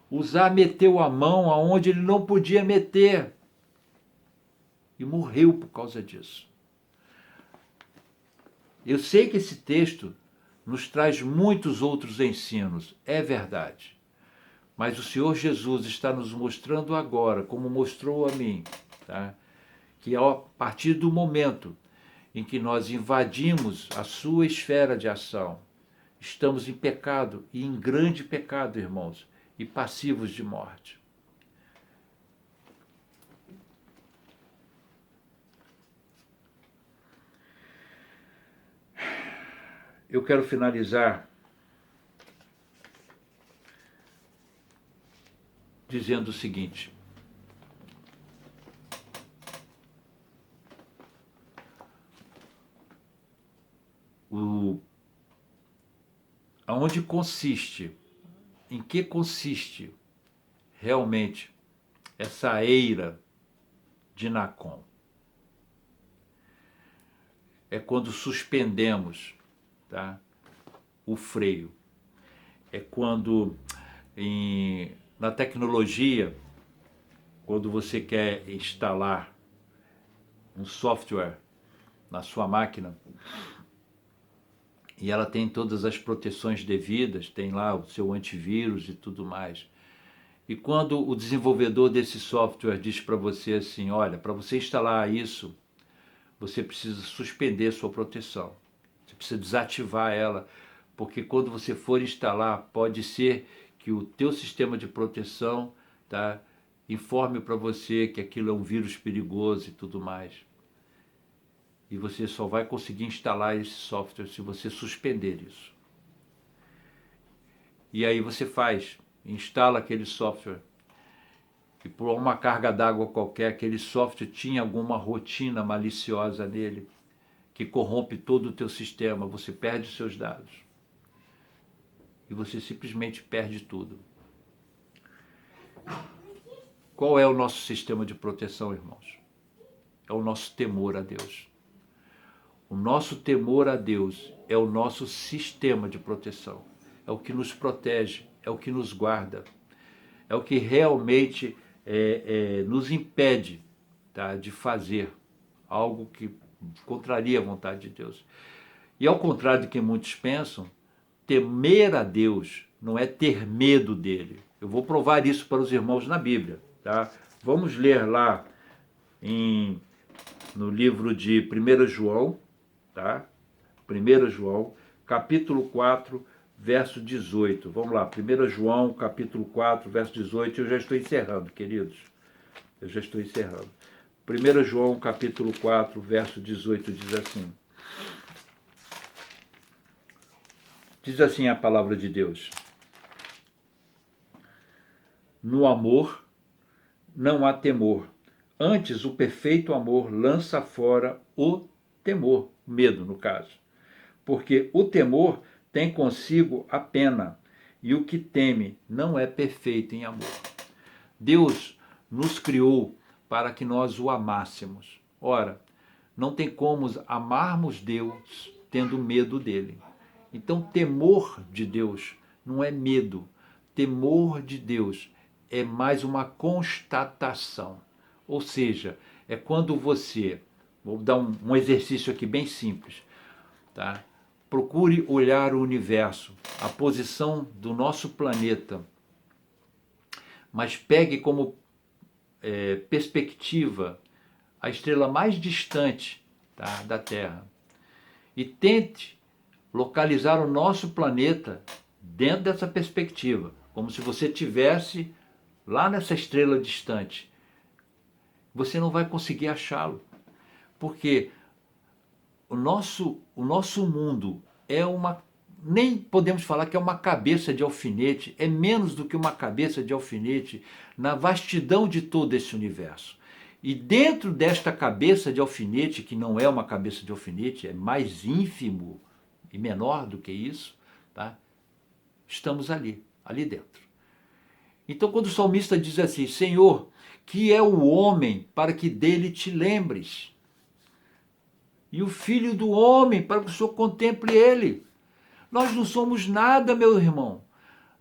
Uzá meteu a mão aonde ele não podia meter. E morreu por causa disso. Eu sei que esse texto nos traz muitos outros ensinos, é verdade. Mas o Senhor Jesus está nos mostrando agora, como mostrou a mim, tá? Que a partir do momento em que nós invadimos a sua esfera de ação, estamos em pecado, e em grande pecado, irmãos, e passivos de morte. Eu quero finalizar dizendo o seguinte: aonde consiste, em que consiste realmente essa eira de Nacon? É quando suspendemos, tá, o freio. É quando na tecnologia, quando você quer instalar um software na sua máquina, e ela tem todas as proteções devidas, tem lá o seu antivírus e tudo mais. E quando o desenvolvedor desse software diz para você assim, olha, para você instalar isso, você precisa suspender sua proteção. Você precisa desativar ela, porque quando você for instalar, pode ser que o teu sistema de proteção, tá, informe para você que aquilo é um vírus perigoso e tudo mais. E você só vai conseguir instalar esse software se você suspender isso. E aí você instala aquele software. E por uma carga d'água qualquer, aquele software tinha alguma rotina maliciosa nele, que corrompe todo o teu sistema, você perde os seus dados. E você simplesmente perde tudo. Qual é o nosso sistema de proteção, irmãos? É o nosso temor a Deus. O nosso temor a Deus é o nosso sistema de proteção. É o que nos protege, é o que nos guarda, é o que realmente nos impede, tá, de fazer algo que contraria a vontade de Deus. E ao contrário do que muitos pensam, temer a Deus não é ter medo dele. Eu vou provar isso para os irmãos na Bíblia. Tá? Vamos ler lá no livro de 1 João, tá? 1 João, capítulo 4, verso 18. Vamos lá, 1 João, capítulo 4, verso 18. Eu já estou encerrando, queridos. Eu já estou encerrando. 1 João, capítulo 4, verso 18, diz assim. Diz assim a palavra de Deus. No amor não há temor. Antes, o perfeito amor lança fora o temor, medo no caso. Porque o temor tem consigo a pena, e o que teme não é perfeito em amor. Deus nos criou para que nós o amássemos. Ora, não tem como amarmos Deus tendo medo dele. Então, temor de Deus não é medo. Temor de Deus é mais uma constatação. Ou seja, é quando você... Vou dar um exercício aqui bem simples. Tá? Procure olhar o universo, a posição do nosso planeta, mas pegue como perspectiva a estrela mais distante, tá, da Terra e tente localizar o nosso planeta dentro dessa perspectiva, como se você estivesse lá nessa estrela distante. Você não vai conseguir achá-lo, porque o nosso mundo é nem podemos falar que é uma cabeça de alfinete, é menos do que uma cabeça de alfinete na vastidão de todo esse universo. E dentro desta cabeça de alfinete, que não é uma cabeça de alfinete, é mais ínfimo e menor do que isso, tá? Estamos ali dentro. Então, quando o salmista diz assim, Senhor, que é o homem para que dele te lembres, e o filho do homem para que o Senhor contemple ele. Nós não somos nada, meu irmão.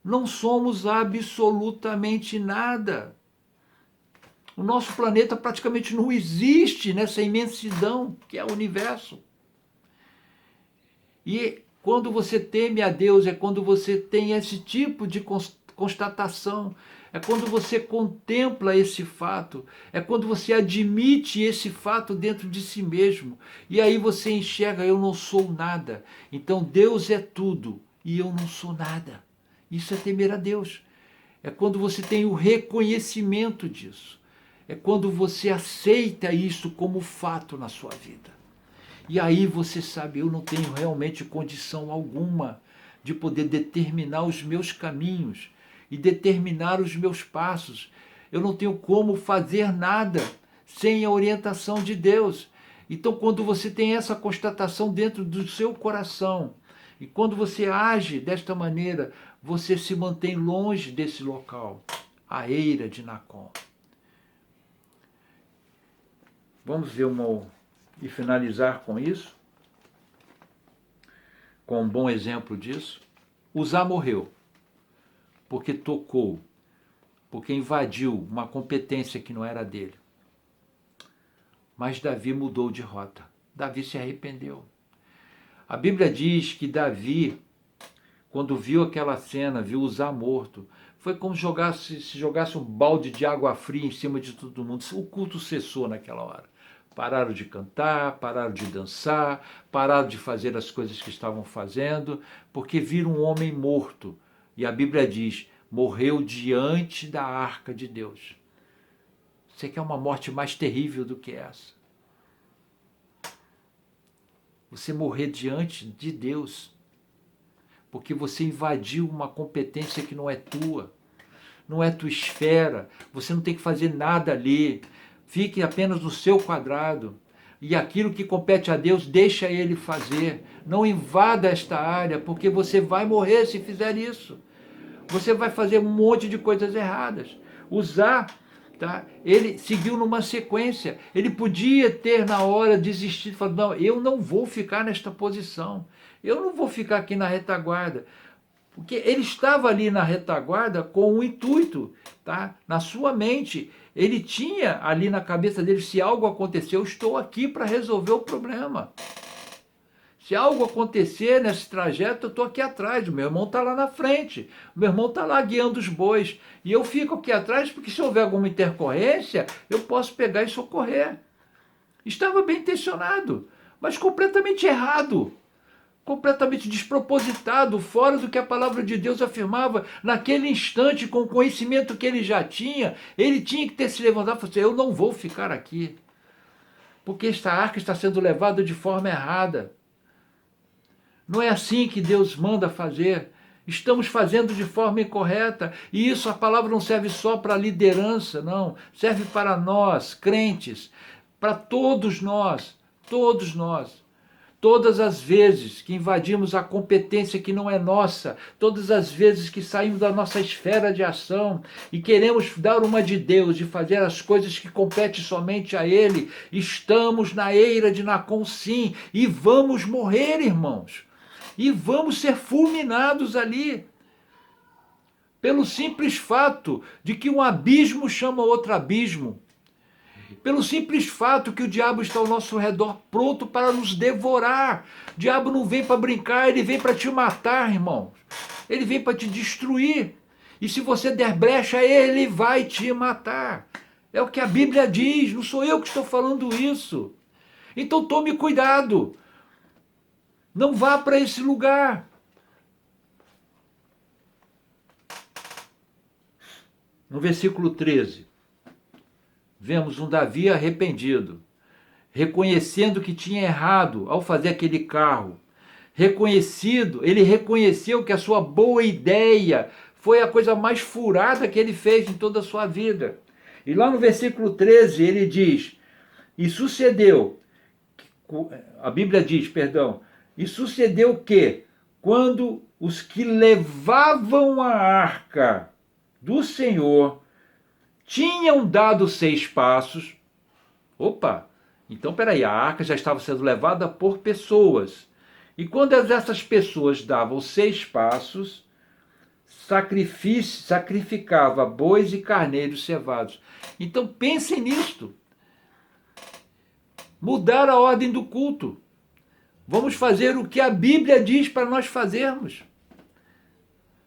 Não somos absolutamente nada. O nosso planeta praticamente não existe nessa imensidão que é o universo. E quando você teme a Deus, é quando você tem esse tipo de constatação, é quando você contempla esse fato, é quando você admite esse fato dentro de si mesmo, e aí você enxerga, eu não sou nada, então Deus é tudo, e eu não sou nada. Isso é temer a Deus, é quando você tem o reconhecimento disso, é quando você aceita isso como fato na sua vida. E aí você sabe, eu não tenho realmente condição alguma de poder determinar os meus caminhos e determinar os meus passos. Eu não tenho como fazer nada sem a orientação de Deus. Então, quando você tem essa constatação dentro do seu coração, e quando você age desta maneira, você se mantém longe desse local, a eira de Nacon. Vamos ver e finalizar com isso, com um bom exemplo disso. Uzá morreu porque tocou, porque invadiu uma competência que não era dele. Mas Davi mudou de rota. Davi se arrependeu. A Bíblia diz que Davi, quando viu aquela cena, viu Uzá morto, foi como se jogasse um balde de água fria em cima de todo mundo. O culto cessou naquela hora. Pararam de cantar, pararam de dançar, pararam de fazer as coisas que estavam fazendo, porque viram um homem morto. E a Bíblia diz, morreu diante da arca de Deus. Você quer uma morte mais terrível do que essa? Você morrer diante de Deus, porque você invadiu uma competência que não é tua, não é tua esfera, você não tem que fazer nada ali, fique apenas no seu quadrado, e aquilo que compete a Deus, deixa Ele fazer, não invada esta área, porque você vai morrer se fizer isso, você vai fazer um monte de coisas erradas. Usar, tá? Ele seguiu numa sequência, ele podia ter na hora desistido, falando, não, eu não vou ficar nesta posição, eu não vou ficar aqui na retaguarda, porque ele estava ali na retaguarda com um intuito, tá? Na sua mente, ele tinha ali na cabeça dele, se algo acontecer, eu estou aqui para resolver o problema. Se algo acontecer nesse trajeto, eu estou aqui atrás, o meu irmão está lá na frente, o meu irmão está lá guiando os bois, e eu fico aqui atrás porque se houver alguma intercorrência, eu posso pegar e socorrer. Estava bem intencionado, mas completamente errado. Completamente despropositado, fora do que a palavra de Deus afirmava. Naquele instante, com o conhecimento que ele já tinha, ele tinha que ter se levantado e falado assim, eu não vou ficar aqui, porque esta arca está sendo levada de forma errada. Não é assim que Deus manda fazer. Estamos fazendo de forma incorreta, e isso a palavra não serve só para a liderança, não, serve para nós, crentes, para todos nós, todos nós. Todas as vezes que invadimos a competência que não é nossa, todas as vezes que saímos da nossa esfera de ação e queremos dar uma de Deus, de fazer as coisas que competem somente a Ele, estamos na eira de Nacon sim, e vamos morrer, irmãos, e vamos ser fulminados ali, pelo simples fato de que um abismo chama outro abismo, pelo simples fato que o diabo está ao nosso redor pronto para nos devorar. O diabo não vem para brincar, ele vem para te matar, irmãos. Ele vem para te destruir. E se você der brecha, ele vai te matar. É o que a Bíblia diz, não sou eu que estou falando isso. Então tome cuidado. Não vá para esse lugar. No versículo 13. Vemos um Davi arrependido, reconhecendo que tinha errado ao fazer aquele carro. Ele reconheceu que a sua boa ideia foi a coisa mais furada que ele fez em toda a sua vida. E lá no versículo 13 ele diz, e sucedeu, a Bíblia diz, perdão, e sucedeu que, quando os que levavam a arca do Senhor tinham dado 6 passos. Opa, então peraí, a arca já estava sendo levada por pessoas. E quando essas pessoas davam 6 passos, sacrificava bois e carneiros cevados. Então pensem nisto. Mudar a ordem do culto. Vamos fazer o que a Bíblia diz para nós fazermos.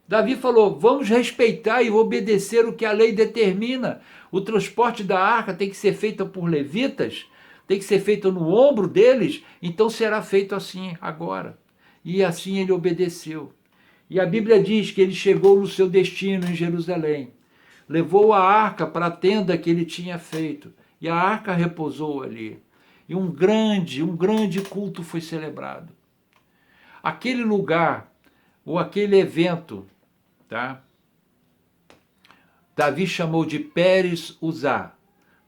Davi falou, vamos respeitar e obedecer o que a lei determina. O transporte da arca tem que ser feito por levitas, tem que ser feito no ombro deles, então será feito assim agora. E assim ele obedeceu. E a Bíblia diz que ele chegou no seu destino em Jerusalém. Levou a arca para a tenda que ele tinha feito. E a arca repousou ali. E um grande culto foi celebrado. Aquele lugar, ou aquele evento, tá? Davi chamou de Pérez Uzá.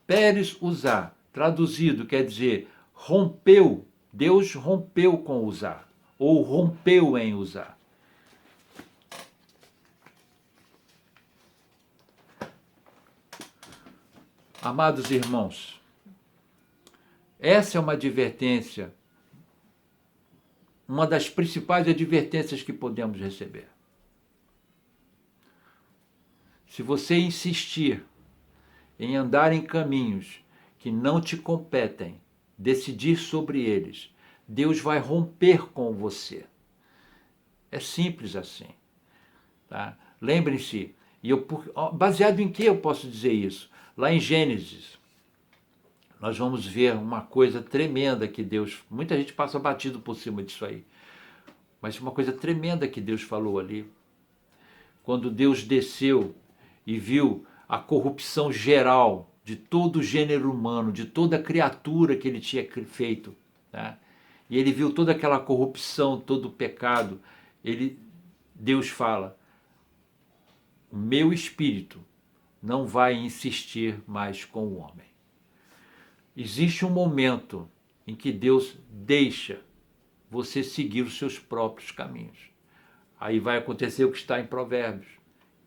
Pérez Uzá, traduzido, quer dizer, rompeu, Deus rompeu com Uzá, ou rompeu em Uzá. Amados irmãos, essa é uma advertência, uma das principais advertências que podemos receber. Se você insistir em andar em caminhos que não te competem, decidir sobre eles, Deus vai romper com você. É simples assim. Tá? Lembrem-se, baseado em que eu posso dizer isso? Lá em Gênesis, nós vamos ver uma coisa tremenda que Deus... Muita gente passa batido por cima disso aí. Mas uma coisa tremenda que Deus falou ali. Quando Deus desceu e viu a corrupção geral de todo o gênero humano, de toda a criatura que ele tinha feito. Tá? E ele viu toda aquela corrupção, todo o pecado. Deus fala, o meu espírito não vai insistir mais com o homem. Existe um momento em que Deus deixa você seguir os seus próprios caminhos. Aí vai acontecer o que está em Provérbios,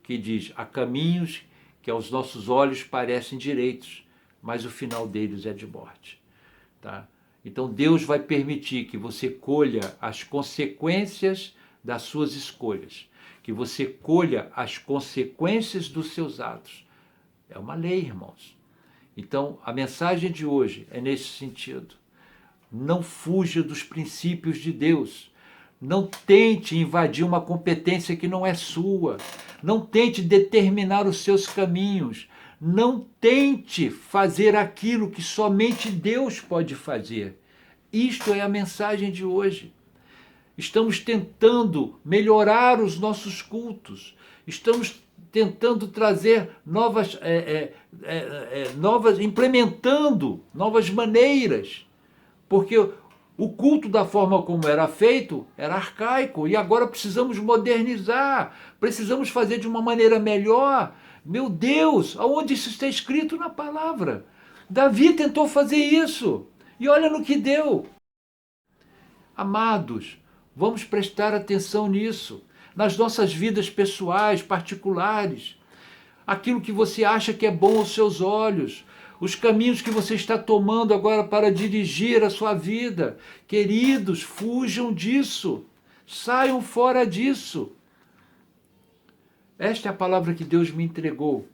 que diz, há caminhos que aos nossos olhos parecem direitos, mas o final deles é de morte. Tá? Então Deus vai permitir que você colha as consequências das suas escolhas, que você colha as consequências dos seus atos. É uma lei, irmãos. Então a mensagem de hoje é nesse sentido. Não fuja dos princípios de Deus. Não tente invadir uma competência que não é sua. Não tente determinar os seus caminhos. Não tente fazer aquilo que somente Deus pode fazer. Isto é a mensagem de hoje. Estamos tentando melhorar os nossos cultos. Estamos tentando trazer implementando novas maneiras. Porque o culto da forma como era feito era arcaico e agora precisamos modernizar, precisamos fazer de uma maneira melhor. Meu Deus, aonde isso está escrito na palavra? Davi tentou fazer isso e olha no que deu. Amados, vamos prestar atenção nisso, nas nossas vidas pessoais, particulares. Aquilo que você acha que é bom aos seus olhos, os caminhos que você está tomando agora para dirigir a sua vida. Queridos, fujam disso, saiam fora disso. Esta é a palavra que Deus me entregou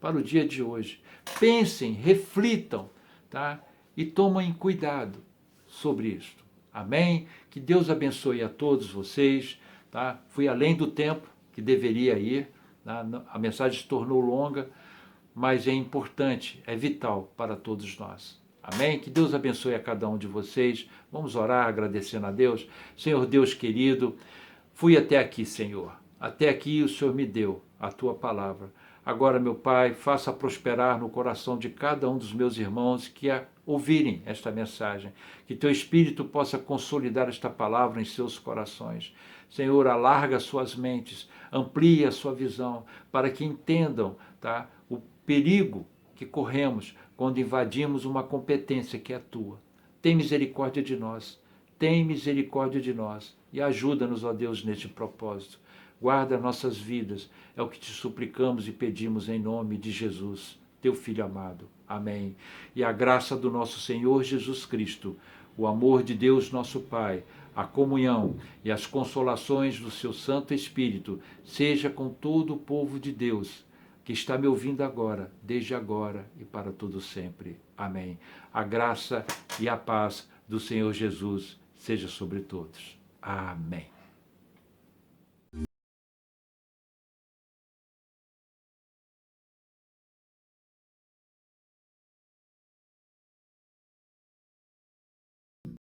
para o dia de hoje. Pensem, reflitam, tá? E tomem cuidado sobre isto. Amém? Que Deus abençoe a todos vocês. Tá? Fui além do tempo que deveria ir. Tá? A mensagem se tornou longa, mas é importante, é vital para todos nós. Amém? Que Deus abençoe a cada um de vocês. Vamos orar agradecendo a Deus. Senhor Deus querido, fui até aqui, Senhor. Até aqui o Senhor me deu a tua palavra. Agora, meu Pai, faça prosperar no coração de cada um dos meus irmãos que ouvirem esta mensagem. Que teu Espírito possa consolidar esta palavra em seus corações. Senhor, alarga suas mentes, amplie a sua visão, para que entendam, tá, o perigo que corremos quando invadimos uma competência que é tua. Tem misericórdia de nós, tem misericórdia de nós e ajuda-nos, ó Deus, neste propósito. Guarda nossas vidas, é o que te suplicamos e pedimos em nome de Jesus, teu Filho amado. Amém. E a graça do nosso Senhor Jesus Cristo, o amor de Deus nosso Pai, a comunhão e as consolações do seu Santo Espírito, seja com todo o povo de Deus, que está me ouvindo agora, desde agora e para todo sempre. Amém. A graça e a paz do Senhor Jesus seja sobre todos. Amém.